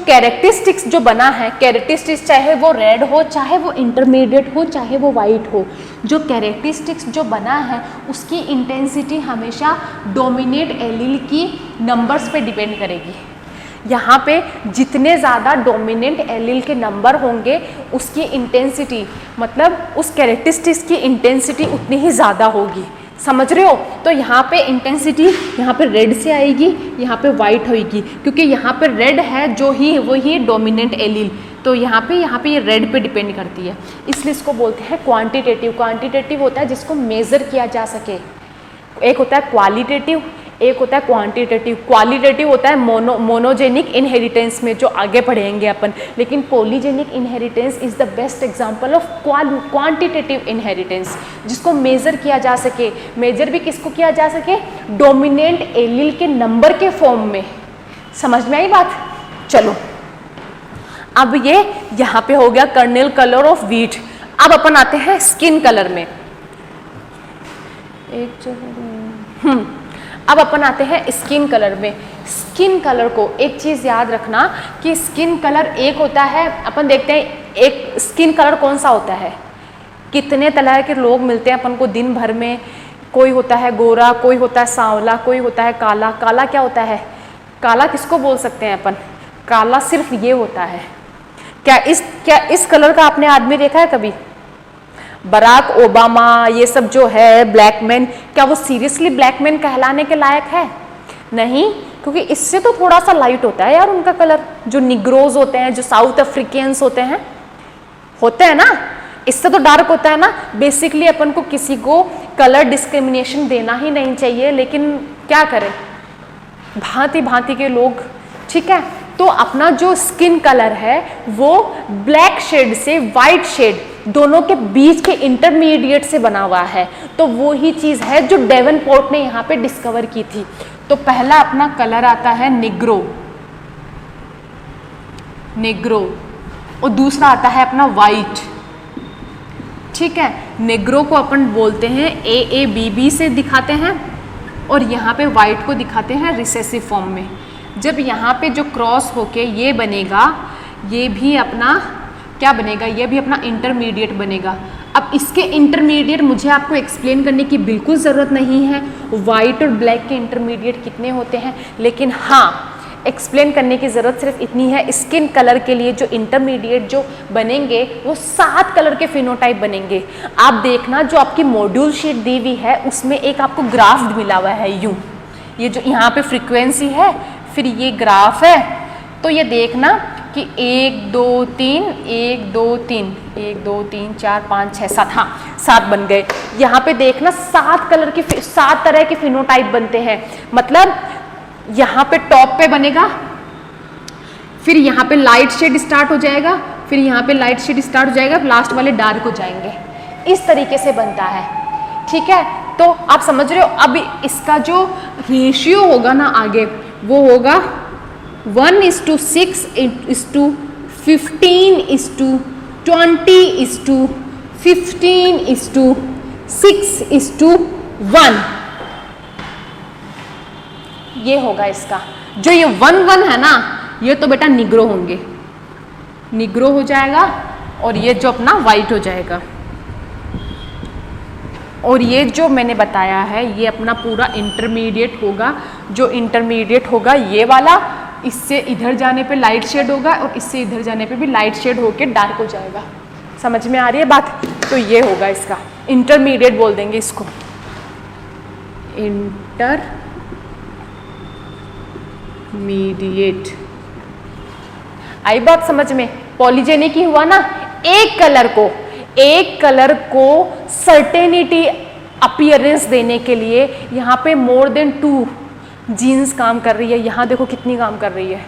कैरेक्टरिस्टिक्स जो बना है, कैरेक्टरिस्टिक्स चाहे वो रेड हो, चाहे वो इंटरमीडिएट हो, चाहे वो वाइट हो, जो कैरेक्टरिस्टिक्स जो बना है उसकी इंटेंसिटी हमेशा डोमिनेट एलील की नंबर्स पे डिपेंड करेगी। यहाँ पे जितने ज़्यादा डोमिनेंट एलील के नंबर होंगे उसकी इंटेंसिटी, मतलब उस कैरेक्टरिस्टिक्स की इंटेंसिटी उतनी ही ज़्यादा होगी। समझ रहे हो? तो यहाँ पे इंटेंसिटी यहाँ पे रेड से आएगी, यहाँ पे वाइट होगी, क्योंकि यहाँ पे रेड है जो ही वही डोमिनेंट एलील, तो यहाँ पे ये रेड पे डिपेंड करती है, इसलिए इसको बोलते हैं क्वांटिटेटिव। क्वांटिटेटिव होता है जिसको मेज़र किया जा सके। एक होता है क्वालिटेटिव, एक होता है क्वांटिटेटिव, क्वालिटेटिव होता है मोनोजेनिक इनहेरिटेंस में जो आगे पढ़ेंगे अपन, लेकिन polygenic inheritance is the best example of quantitative inheritance, जिसको मेजर किया जा सके। मेजर भी किसको किया जा सके? डोमिनेंट एलील के नंबर के फॉर्म में। समझ में आई बात? चलो अब ये यहाँ पे हो गया कर्नेल कलर ऑफ व्हीट। अब अपन आते हैं स्किन कलर में। अब अपन आते हैं स्किन कलर में। स्किन कलर को एक चीज याद रखना कि स्किन कलर एक होता है, अपन देखते हैं एक स्किन कलर कौन सा होता है, कितने तरह के लोग मिलते हैं अपन को दिन भर में। कोई होता है गोरा, कोई होता है सांवला, कोई होता है काला। काला क्या होता है? काला किसको बोल सकते हैं अपन? काला सिर्फ ये होता है। क्या इस कलर का आपने आदमी देखा है कभी? बराक ओबामा, ये सब जो है ब्लैकमैन, क्या वो सीरियसली ब्लैकमैन कहलाने के लायक है? नहीं, क्योंकि इससे तो थोड़ा सा लाइट होता है यार उनका कलर। जो निग्रोज होते हैं, जो साउथ अफ्रीकन्स होते हैं ना, इससे तो डार्क होता है ना। बेसिकली अपन को किसी को कलर डिस्क्रिमिनेशन देना ही नहीं चाहिए, लेकिन क्या करें, भांति भांति के लोग, ठीक है। तो अपना जो स्किन कलर है वो ब्लैक शेड से वाइट शेड दोनों के बीच के इंटरमीडिएट से बना हुआ है। तो वो ही चीज है जो डेवनपोर्ट ने यहाँ पे डिस्कवर की थी। तो पहला अपना कलर आता है निग्रो, और दूसरा आता है अपना वाइट, ठीक है। निग्रो को अपन बोलते हैं AABB से दिखाते हैं, और यहाँ पे वाइट को दिखाते हैं रिसेसिव फॉर्म में। जब यहाँ पे जो क्रॉस होके ये बनेगा, ये भी अपना क्या बनेगा? ये भी अपना इंटरमीडिएट बनेगा। अब इसके इंटरमीडिएट मुझे आपको एक्सप्लेन करने की बिल्कुल ज़रूरत नहीं है, वाइट और ब्लैक के इंटरमीडिएट कितने होते हैं, लेकिन हाँ एक्सप्लेन करने की ज़रूरत सिर्फ इतनी है, स्किन कलर के लिए जो इंटरमीडिएट जो बनेंगे वो 7 कलर के फिनोटाइप बनेंगे। आप देखना जो आपकी मॉड्यूल शीट दी हुई है उसमें एक आपको ग्राफ मिला हुआ है यूँ, ये जो यहाँ पे फ्रीक्वेंसी है, फिर ये ग्राफ है। तो ये देखना कि 1 2 3 1 2 3 1 2 3 4 5 6 7, हाँ 7 बन गए। यहाँ पे देखना 7 कलर के 7 तरह के फिनोटाइप बनते हैं। मतलब यहाँ पे टॉप पे बनेगा, फिर यहाँ पे लाइट शेड स्टार्ट हो जाएगा, फिर यहाँ पे लाइट शेड स्टार्ट हो जाएगा, लास्ट वाले डार्क हो जाएंगे। इस तरीके से बनता है, ठीक है। तो आप समझ रहे हो। अब इसका जो रेशियो होगा ना आगे, वो होगा 1:6 15:20 15:6:1। ये होगा इसका। जो ये 1 है ना, ये तो बेटा निग्रो होंगे, निग्रो हो जाएगा, और ये जो अपना वाइट हो जाएगा। और ये जो मैंने बताया है ये अपना पूरा इंटरमीडिएट होगा। जो इंटरमीडिएट होगा ये वाला, इससे इधर जाने पे लाइट शेड होगा, और इससे इधर जाने पे भी लाइट शेड होके डार्क हो जाएगा। समझ में आ रही है बात? तो ये होगा इसका इंटरमीडिएट, बोल देंगे इसको इंटरमीडिएट। आई बात समझ में? पॉलीजेनिक ही हुआ ना। एक कलर को सर्टेनिटी अपीयरेंस देने के लिए यहाँ पे मोर देन 2 जीन्स काम कर रही है। यहाँ देखो कितनी काम कर रही है।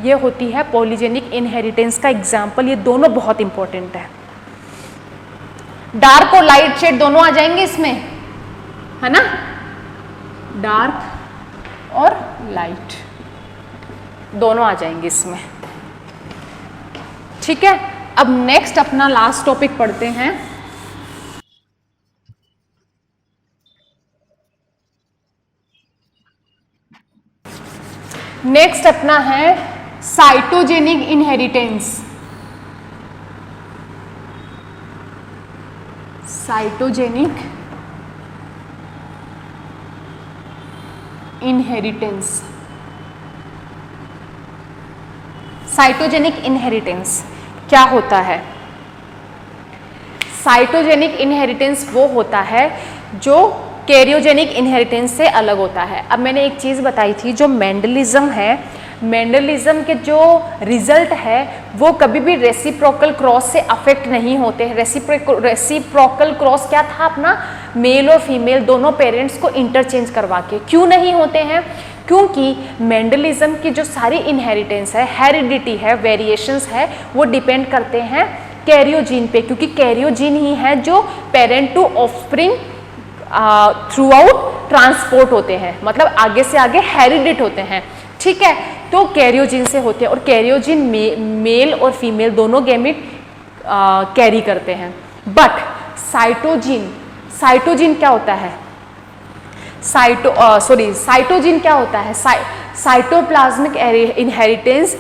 ये होती है पॉलीजेनिक इनहेरिटेंस का एग्जाम्पल। ये दोनों बहुत इंपॉर्टेंट है। डार्क और लाइट शेड दोनों आ जाएंगे इसमें, है ना। डार्क और लाइट दोनों आ जाएंगे इसमें, ठीक है। अब नेक्स्ट अपना लास्ट टॉपिक पढ़ते हैं। नेक्स्ट अपना है cytogenic inheritance. Cytogenic inheritance. Cytogenic inheritance क्या होता है? साइटोजेनिक इनहेरिटेंस वो होता है जो कैरियोजेनिक इनहेरिटेंस से अलग होता है। अब मैंने एक चीज़ बताई थी, जो मेंडलिज्म है, मेंडलिज्म के जो रिजल्ट है वो कभी भी रेसिप्रोकल क्रॉस से अफेक्ट नहीं होते हैं। रेसिप्रोकल क्रॉस क्या था अपना, मेल और फीमेल दोनों पेरेंट्स को इंटरचेंज करवा के। क्यों नहीं होते हैं? क्योंकि मेंडलिज्म की जो सारी इनहेरिटेंस है, हेरिडिटी है, वेरिएशंस है, वो डिपेंड करते हैं कैरियोजीन पे, क्योंकि कैरियोजीन ही है जो parent to offspring throughout transport होते हैं, मतलब आगे से आगे हेरिडिट होते हैं। ठीक है, तो कैरियोजीन से होते हैं और कैरियोजीन मेल और फीमेल दोनों गैमेट कैरी करते हैं। बट साइटोजीन क्या होता है? साइटोजीन क्या होता है? Cytoplasmic inheritance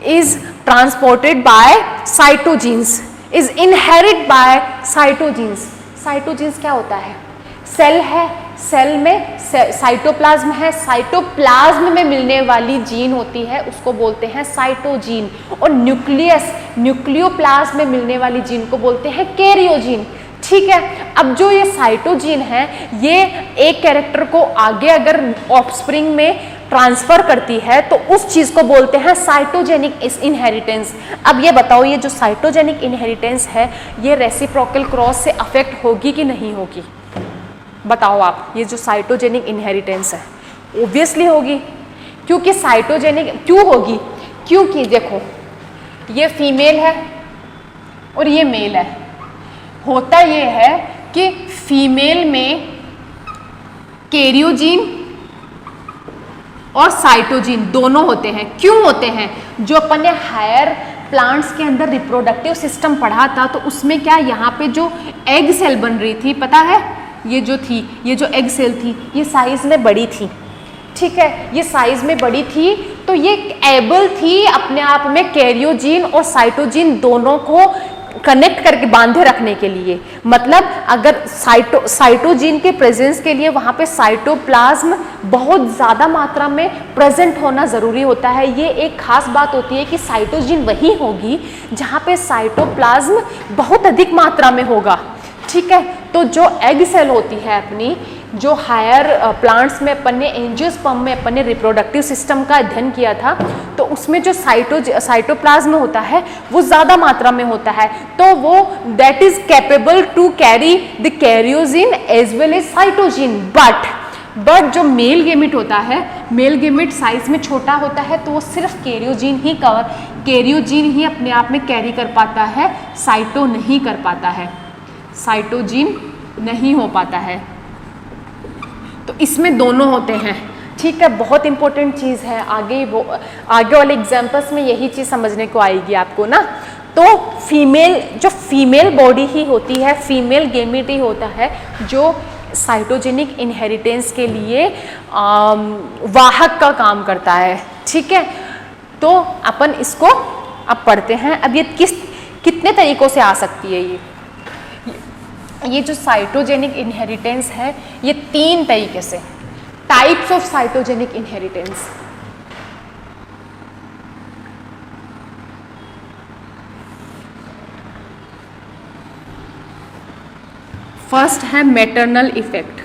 is transported by cytogenes, is inherit by cytogenes. Cytogenes क्या होता है? सेल है, सेल में साइटोप्लाज्म है, साइटोप्लाज्म में मिलने वाली जीन होती है उसको बोलते हैं साइटोजीन, और न्यूक्लियोप्लाज्म में मिलने वाली जीन को बोलते हैं कैरियोजीन। ठीक है, अब जो ये साइटोजीन है ये एक कैरेक्टर को आगे अगर ऑफस्प्रिंग में ट्रांसफर करती है तो उस चीज को बोलते हैं साइटोजेनिक इनहेरिटेंस। अब ये बताओ, ये जो साइटोजेनिक इनहेरिटेंस है ये रेसिप्रोकल क्रॉस से अफेक्ट होगी कि नहीं होगी? बताओ आप, ये जो साइटोजेनिक इनहेरिटेंस है ऑब्वियसली होगी। क्योंकि साइटोजेनिक क्यों होगी? क्योंकि देखो ये फीमेल है और ये मेल है। होता ये है कि फीमेल में कैरियोजीन और साइटोजीन दोनों होते हैं। क्यों होते हैं? जो अपन ने हायर प्लांट्स के अंदर रिप्रोडक्टिव सिस्टम पढ़ा था तो उसमें क्या, यहाँ पे जो एग सेल बन रही थी, पता है, ये जो एग सेल थी ये साइज में बड़ी थी। ठीक है, ये साइज में बड़ी थी तो ये एबल थी अपने आप में कैरियोजीन और साइटोजीन दोनों को कनेक्ट करके बांधे रखने के लिए। मतलब अगर साइटोजीन के प्रेजेंस के लिए वहाँ पे साइटोप्लाज्म बहुत ज़्यादा मात्रा में प्रेजेंट होना ज़रूरी होता है। ये एक खास बात होती है कि साइटोजीन वही होगी जहाँ पे साइटोप्लाज्म बहुत अधिक मात्रा में होगा। ठीक है, तो जो एग सेल होती है अपनी, जो हायर प्लांट्स में अपन ने एंजियोस्पर्म में अपन ने रिप्रोडक्टिव सिस्टम का अध्ययन किया था तो उसमें जो साइटोप्लाज्म होता है वो ज़्यादा मात्रा में होता है, तो वो that is capable to carry the karyogene as well as cytogene. But जो मेल गेमिट होता है, मेल गेमिट साइज में छोटा होता है तो वो सिर्फ कैरियोजीन ही अपने आप में कैरी कर पाता है, साइटो नहीं कर पाता है, साइटोजीन नहीं हो पाता है। तो इसमें दोनों होते हैं। ठीक है, बहुत इंपॉर्टेंट चीज़ है, आगे वाले एग्जाम्पल्स में यही चीज़ समझने को आएगी आपको ना। तो फीमेल बॉडी ही होती है, फीमेल गेमिट ही होता है जो साइटोजेनिक इनहेरिटेंस के लिए वाहक का काम करता है। ठीक है, तो अपन इसको अब पढ़ते हैं। अब ये कितने तरीकों से आ सकती है? ये जो साइटोजेनिक इनहेरिटेंस है ये 3 तरीके से, types of cytogenic inheritance. First है मैटरनल इफेक्ट,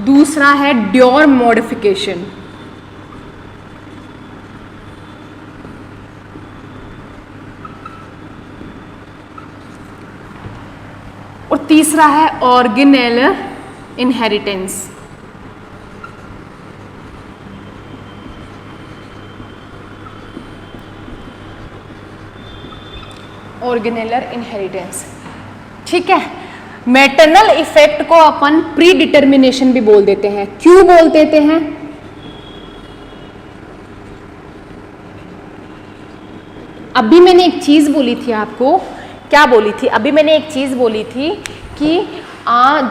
दूसरा है ड्योर मॉडिफिकेशन, और तीसरा है ऑर्गेनेलर इनहेरिटेंस। ऑर्गेनेलर इनहेरिटेंस। ठीक है, मैटरनल इफेक्ट को अपन प्री डिटर्मिनेशन भी बोल देते हैं। क्यों बोल देते हैं? अभी मैंने एक चीज बोली थी आपको, क्या बोली थी? अभी मैंने एक चीज बोली थी कि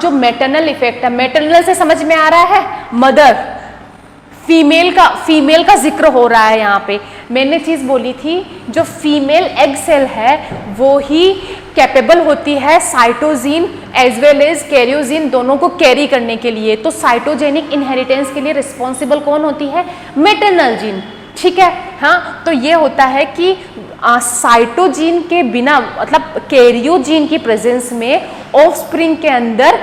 जो मैटरनल इफेक्ट है, मैटरनल से समझ में आ रहा है मदर, फीमेल का जिक्र हो रहा है यहाँ पे। मैंने चीज बोली थी जो फीमेल एग सेल है वो ही कैपेबल होती है साइटोजीन एज वेल एज कैरियोजीन दोनों को कैरी करने के लिए। तो साइटोजेनिक इनहेरिटेंस के लिए रिस्पॉन्सिबल कौन होती है? Maternal gene. ठीक है, हाँ, तो ये होता है कि साइटोजीन के बिना, मतलब कैरियोजीन की प्रेजेंस में ऑफस्प्रिंग के अंदर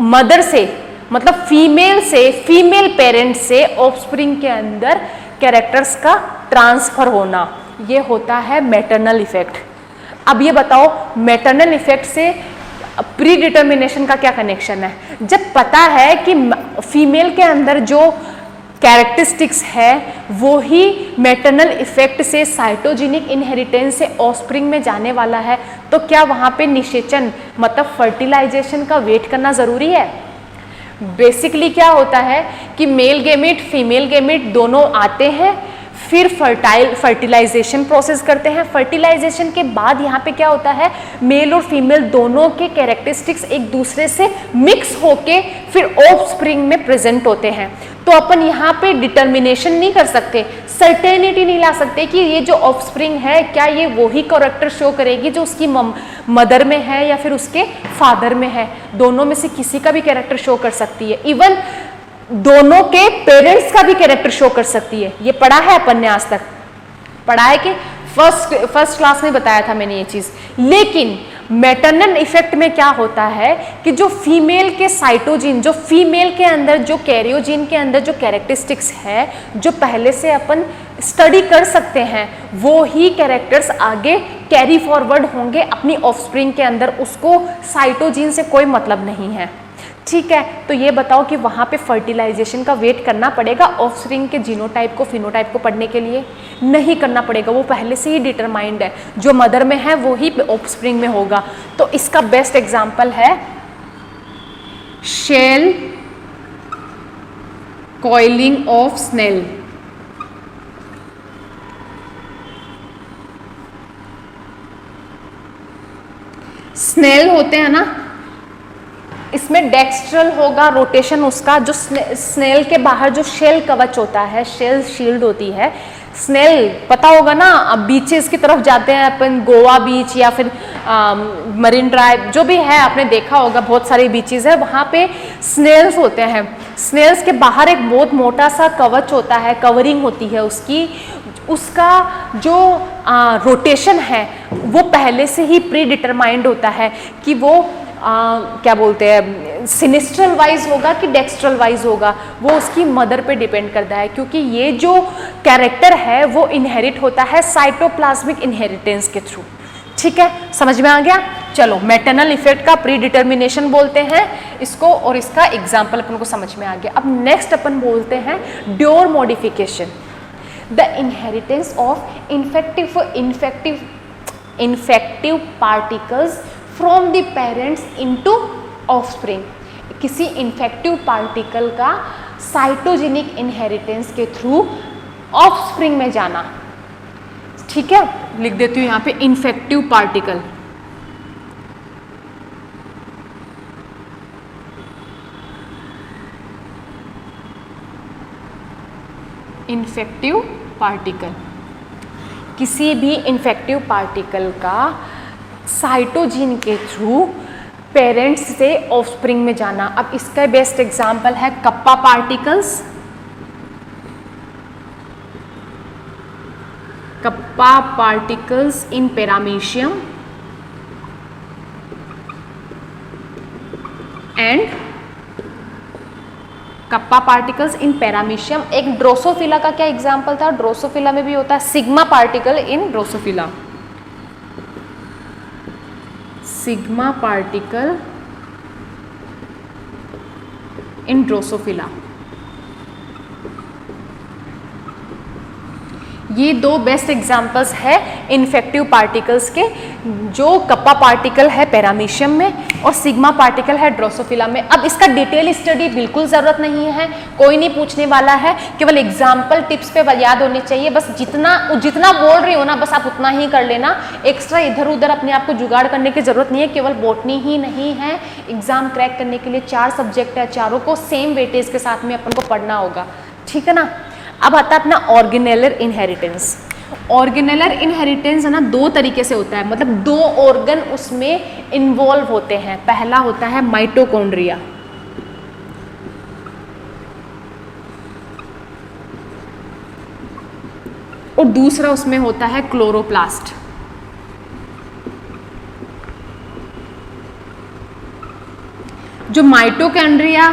मदर से, मतलब फीमेल पेरेंट से ऑफस्प्रिंग के अंदर कैरेक्टर्स का ट्रांसफर होना, ये होता है मैटरनल इफेक्ट। अब ये बताओ मैटरनल इफेक्ट से प्री डिटर्मिनेशन का क्या कनेक्शन है? जब पता है कि फीमेल के अंदर जो कैरेक्टरिस्टिक्स है वो ही मैटरनल इफेक्ट से साइटोजेनिक इनहेरिटेंस से ऑफस्प्रिंग में जाने वाला है, तो क्या वहां पे निषेचन मतलब फर्टिलाइजेशन का वेट करना जरूरी है? बेसिकली क्या होता है कि मेल गेमेट फीमेल गेमेट दोनों आते हैं, फिर फर्टिलाइजेशन प्रोसेस करते हैं। फर्टिलाइजेशन के बाद यहाँ पे क्या होता है, मेल और फीमेल दोनों के कैरेक्टरिस्टिक्स एक दूसरे से मिक्स होके फिर ऑफस्प्रिंग में प्रेजेंट होते हैं। तो अपन यहाँ पे डिटर्मिनेशन नहीं कर सकते, सर्टेनिटी नहीं ला सकते कि ये जो ऑफस्प्रिंग है क्या ये वही कैरेक्टर शो करेगी जो उसकी मदर में है या फिर उसके फादर में है। दोनों में से किसी का भी कैरेक्टर शो कर सकती है, इवन दोनों के पेरेंट्स का भी कैरेक्टर शो कर सकती है। ये पढ़ा है अपन ने, आज तक पढ़ा है कि फर्स्ट क्लास में बताया था मैंने ये चीज। लेकिन मैटरनल इफेक्ट में क्या होता है कि जो फीमेल के साइटोजिन, जो फीमेल के अंदर जो कैरियोजिन के अंदर जो कैरेक्टरिस्टिक्स है जो पहले से अपन स्टडी कर सकते हैं, वो ही कैरेक्टर्स आगे कैरी फॉरवर्ड होंगे अपनी ऑफस्प्रिंग के अंदर। उसको साइटोजिन से कोई मतलब नहीं है, ठीक है। तो ये बताओ कि वहाँ पे फर्टिलाइजेशन का वेट करना पड़ेगा ऑफस्प्रिंग के जीनोटाइप को फिनोटाइप को पढ़ने के लिए? नहीं करना पड़ेगा, वो पहले से ही डिटरमाइंड है, जो मदर में है वो ही ऑफस्प्रिंग में होगा। तो इसका बेस्ट एग्जांपल है shell coiling of snail. Snail होते हैं ना, इसमें डेक्स्ट्रल होगा रोटेशन उसका, जो स्नेल के बाहर जो शेल कवच होता है, शेल शील्ड होती है। स्नेल पता होगा ना, अब बीचेस की तरफ जाते हैं अपन, गोवा बीच या फिर मरीन ड्राइव जो भी है आपने देखा होगा, बहुत सारे बीचेस है, वहाँ पे स्नेल्स होते हैं। स्नेल्स के बाहर एक बहुत मोटा सा कवच होता है, कवरिंग होती है उसकी, उसका जो रोटेशन है वो पहले से ही प्री डिटरमाइंड होता है कि वो क्या बोलते हैं सिनिस्ट्रल वाइज होगा कि डेक्स्ट्रल वाइज होगा, वो उसकी मदर पे डिपेंड करता है। क्योंकि ये जो कैरेक्टर है वो इनहेरिट होता है साइटोप्लाज्मिक इनहेरिटेंस के थ्रू। ठीक है, समझ में आ गया? चलो, मैटरनल इफेक्ट का प्री डिटर्मिनेशन बोलते हैं इसको, और इसका एग्जाम्पल अपन को समझ में आ गया। अब नेक्स्ट अपन बोलते हैं dauer modification, the inheritance of infective particles from the parents into offspring. किसी इन्फेक्टिव पार्टिकल का साइटोजेनिक इनहेरिटेंस के थ्रू ऑफस्प्रिंग में जाना। ठीक है, लिख देती हूं यहां पे इन्फेक्टिव पार्टिकल। इन्फेक्टिव पार्टिकल, किसी भी इन्फेक्टिव पार्टिकल का साइटोजीन के थ्रू पेरेंट्स से ऑफस्प्रिंग में जाना। अब इसका बेस्ट एग्जांपल है kappa particles. Kappa particles in paramecium and kappa particles in paramecium. एक ड्रोसोफिला का क्या एग्जांपल था? ड्रोसोफिला में भी होता है sigma particle in Drosophila. Sigma particle in Drosophila. ये दो बेस्ट एग्जांपल्स है इन्फेक्टिव पार्टिकल्स के, जो कप्पा पार्टिकल है पैरामीशियम में और सिग्मा पार्टिकल है ड्रोसोफिला में। अब इसका डिटेल स्टडी बिल्कुल ज़रूरत नहीं है, कोई नहीं पूछने वाला है, केवल एग्जाम्पल टिप्स पे याद होने चाहिए। बस जितना बोल रही हो ना, बस आप उतना ही कर लेना। एक्स्ट्रा इधर उधर अपने आप को जुगाड़ करने की जरूरत नहीं है। केवल बॉटनी ही नहीं है, एग्जाम क्रैक करने के लिए 4 सब्जेक्ट है, चारों को सेम वेटेज के साथ में अपन को पढ़ना होगा। ठीक है ना? अब आता है अपना ऑर्गेनेलर इनहेरिटेंस। ऑर्गेनेलर इनहेरिटेंस है ना, 2 तरीके से होता है, मतलब 2 ऑर्गन उसमें इन्वॉल्व होते हैं। पहला होता है माइटोकॉन्ड्रिया, और दूसरा उसमें होता है क्लोरोप्लास्ट। जो माइटोकॉन्ड्रिया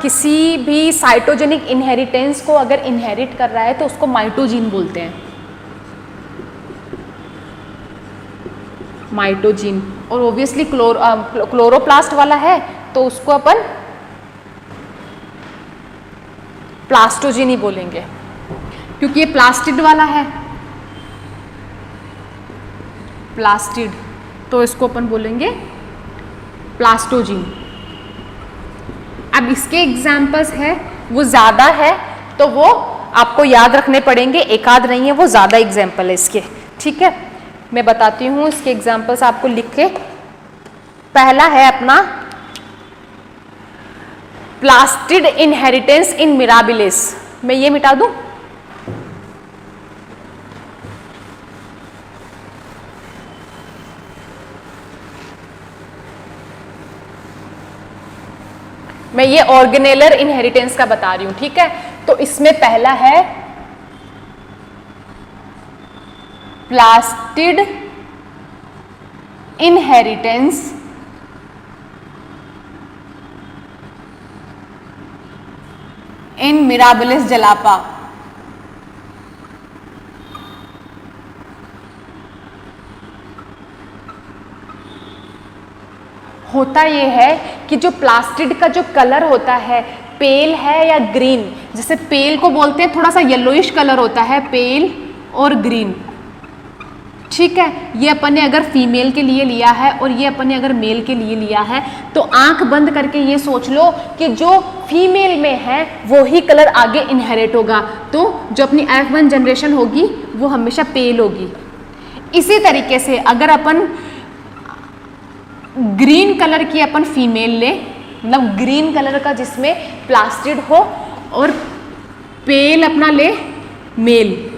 किसी भी साइटोजेनिक इनहेरिटेंस को अगर इनहेरिट कर रहा है तो उसको माइटोजीन बोलते हैं, माइटोजीन। और ओब्वियसली क्लोरोप्लास्ट वाला है तो उसको अपन प्लास्टोजीन ही बोलेंगे, क्योंकि ये प्लास्टिड वाला है, प्लास्टिड, तो इसको अपन बोलेंगे प्लास्टोजीन। अब इसके एग्जाम्पल्स है, वो ज़्यादा है तो वो आपको याद रखने पड़ेंगे, एक आध नहीं है, वो ज़्यादा एग्जाम्पल है इसके। ठीक है, मैं बताती हूँ इसके एग्जाम्पल्स आपको लिख के। पहला है अपना प्लास्टिड इनहेरिटेंस इन मिराबिलिस। मैं ये मिटा दूं, मैं ये ऑर्गेनेलर इनहेरिटेंस का बता रही हूं। ठीक है, तो इसमें पहला है प्लास्टिड इनहेरिटेंस इन मिराबिलिस जलापा। होता ये है कि जो प्लास्टिड का जो कलर होता है, पेल है या ग्रीन, जैसे पेल को बोलते हैं थोड़ा सा येलोइश कलर होता है, पेल और ग्रीन। ठीक है, ये अपन ने अगर फीमेल के लिए लिया है और ये अपन ने अगर मेल के लिए लिया है, तो आंख बंद करके ये सोच लो कि जो फीमेल में है वो ही कलर आगे इनहेरिट होगा, तो जो अपनी F1 जनरेशन होगी वो हमेशा पेल होगी। इसी तरीके से अगर अपन ग्रीन कलर की अपन फीमेल ले, मतलब ग्रीन कलर का जिसमें प्लास्टिड हो, और पेल अपना ले मेल,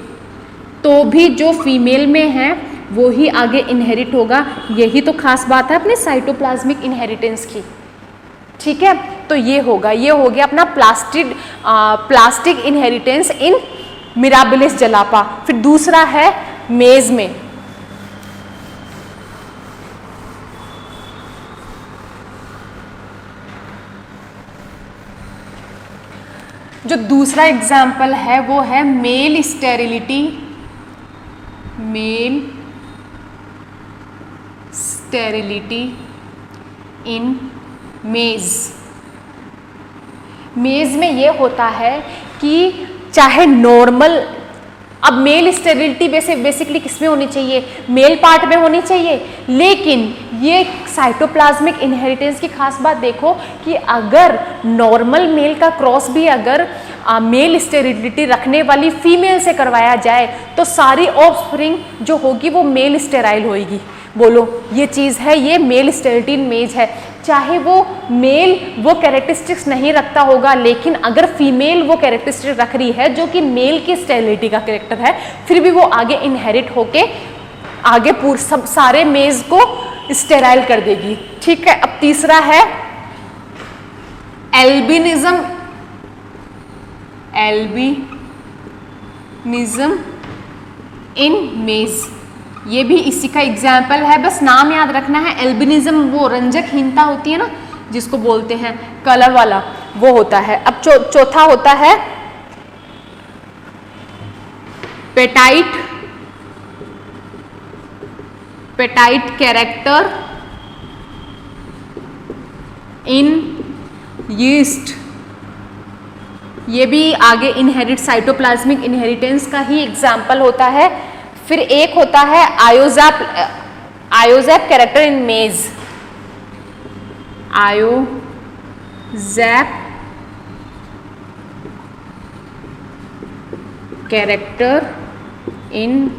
तो भी जो फीमेल में है वो ही आगे इनहेरिट होगा। यही तो खास बात है अपने साइटोप्लाज्मिक इनहेरिटेंस की। ठीक है, तो ये होगा, ये हो गया अपना प्लास्टिक इनहेरिटेंस इन मिराबिलिस जलापा। फिर दूसरा है मेज में। जो दूसरा एग्जाम्पल है वो है मेल स्टेरिलिटी, मेल स्टेरिलिटी इन मेज। मेज में ये होता है कि चाहे नॉर्मल, अब मेल स्टेरिलिटी बेसिकली किसमें होनी चाहिए, मेल पार्ट में होनी चाहिए, लेकिन ये साइटोप्लाज्मिक इनहेरिटेंस की खास बात देखो कि अगर नॉर्मल मेल का क्रॉस भी अगर मेल स्टेरिलिटी रखने वाली फीमेल से करवाया जाए तो सारी ऑफस्प्रिंग जो होगी वो मेल स्टेराइल होगी। बोलो, ये चीज़ है, ये मेल स्टेरिलिटी इन मेज है। चाहे वो मेल वो कैरेक्टरिस्टिक्स नहीं रखता होगा, लेकिन अगर फीमेल वो कैरेक्टरिस्टिक रख रही है जो कि मेल की स्टेरिलिटी का कैरेक्टर है, फिर भी वो आगे इनहेरिट होके आगे सब सारे मेज को स्टेराइल कर देगी। ठीक है, अब तीसरा है एल्बिनिज्म, एल्बिनिज्म इन मेज। ये भी इसी का एग्जाम्पल है, बस नाम याद रखना है। एल्बिनिज्म वो रंजकहीनता होती है ना, जिसको बोलते हैं कलर वाला, वो होता है। अब चौथा होता है पेटाइट कैरेक्टर इन यीस्ट। ये भी आगे इनहेरिट साइटोप्लाज्मिक इनहेरिटेंस का ही एग्जाम्पल होता है। फिर एक होता है आयोजैप कैरेक्टर इन मेज, आयोजैप कैरेक्टर इन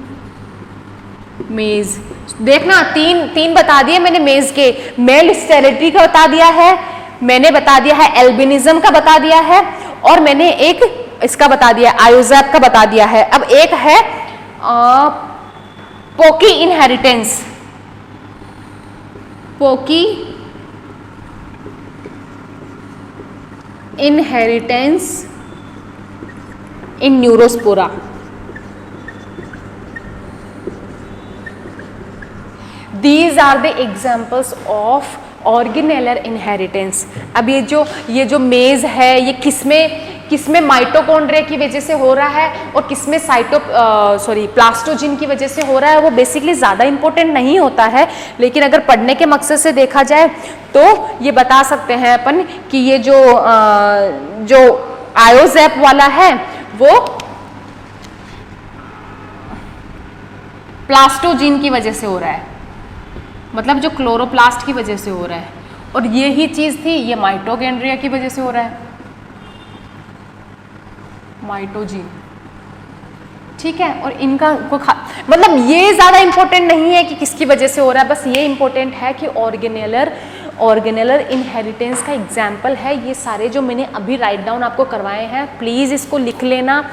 मेज। देखना, तीन बता दिए मैंने मेज के। मेल स्टेरिलिटी का बता दिया है, मैंने बता दिया है एल्बिनिज्म का बता दिया है, और मैंने एक इसका बता दिया आयोजैप का बता दिया है। अब एक है poky inheritance, poky inheritance in Neurospora. These are the examples of organellar inheritance. अब ये जो मेज है ये किसमें माइटोकॉन्ड्रिया की वजह से हो रहा है और किसमें प्लास्टोजिन की वजह से हो रहा है, वो बेसिकली ज़्यादा इंपॉर्टेंट नहीं होता है, लेकिन अगर पढ़ने के मकसद से देखा जाए तो ये बता सकते हैं अपन कि ये जो आयोजैप वाला है वो प्लास्टोजिन की वजह से हो रहा है, मतलब जो क्लोरोप्लास्ट की वजह से हो रहा है, और ये ही चीज थी ये माइटोकॉन्ड्रिया की वजह से हो रहा है, माइटोजिन, ठीक है। और इनका मतलब ये ज्यादा इंपॉर्टेंट नहीं है कि किसकी वजह से हो रहा है, बस ये इंपॉर्टेंट है कि ऑर्गेनेलर इनहेरिटेंस का एग्जाम्पल है ये सारे जो मैंने अभी राइट डाउन आपको करवाए हैं। प्लीज इसको लिख लेना,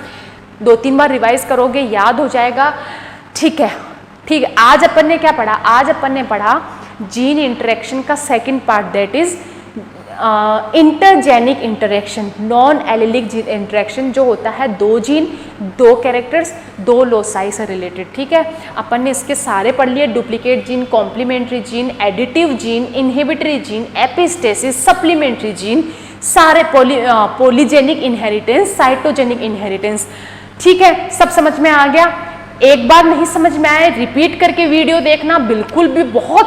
2-3 बार रिवाइज करोगे याद हो जाएगा, ठीक है। आज अपन ने क्या पढ़ा? आज अपन ने पढ़ा जीन इंटरेक्शन का second part, that is intergenic interaction, non allelic gene interaction, जो होता है 2 जीन 2 कैरेक्टर्स 2 लोसाई से रिलेटेड, ठीक है। अपन ने इसके सारे पढ़ लिए, duplicate gene, complementary gene, additive gene, inhibitory gene, epistasis, supplementary gene, सारे पॉलीजेनिक इनहेरिटेंस, साइटोजेनिक इनहेरिटेंस, ठीक है। सब समझ में आ गया? एक बार नहीं समझ में आए रिपीट करके वीडियो देखना, बिल्कुल भी बहुत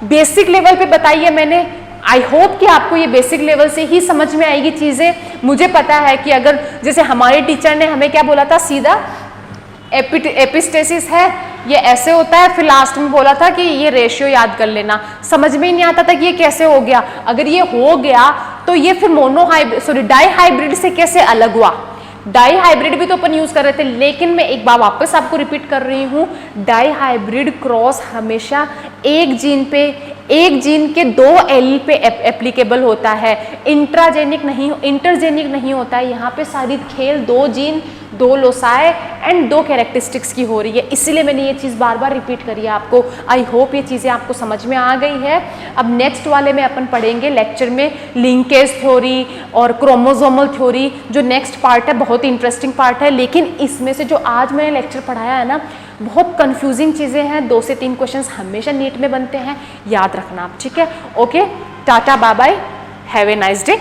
बेसिक लेवल पे बताई है मैंने। आई होप कि आपको ये बेसिक लेवल से ही समझ में आएगी चीजें। मुझे पता है कि अगर जैसे हमारे टीचर ने हमें क्या बोला था, सीधा एपिस्टेसिस है ये ऐसे होता है, फिर लास्ट में बोला था कि ये रेशियो याद कर लेना, समझ में ही नहीं आता था कि ये कैसे हो गया। अगर ये हो गया तो ये फिर डाईहाइब्रिड से कैसे अलग हुआ? डाईहाइब्रिड भी तो अपन यूज कर रहे थे, लेकिन मैं एक बार वापस आपको रिपीट कर रही हूं, डाईहाइब्रिड क्रॉस हमेशा एक जीन के 2 एलील पे एप्लीकेबल होता है, इंटरजेनिक नहीं होता है। यहाँ पे सारी खेल 2 जीन 2 लोसाई एंड 2 कैरेक्टरिस्टिक्स की हो रही है, इसीलिए मैंने ये चीज़ बार बार रिपीट करी है आपको। आई होप ये चीज़ें आपको समझ में आ गई है। अब नेक्स्ट वाले में अपन पढ़ेंगे लेक्चर में लिंकेज थ्योरी और क्रोमोसोमल थ्योरी, जो नेक्स्ट पार्ट है, बहुत इंटरेस्टिंग पार्ट है। लेकिन इसमें से जो आज मैंने लेक्चर पढ़ाया है ना, बहुत कंफ्यूजिंग चीज़ें हैं, 2 से 3 क्वेश्चंस हमेशा नीट में बनते हैं, याद रखना आप, ठीक है। Okay, tata bye bye, have a nice day.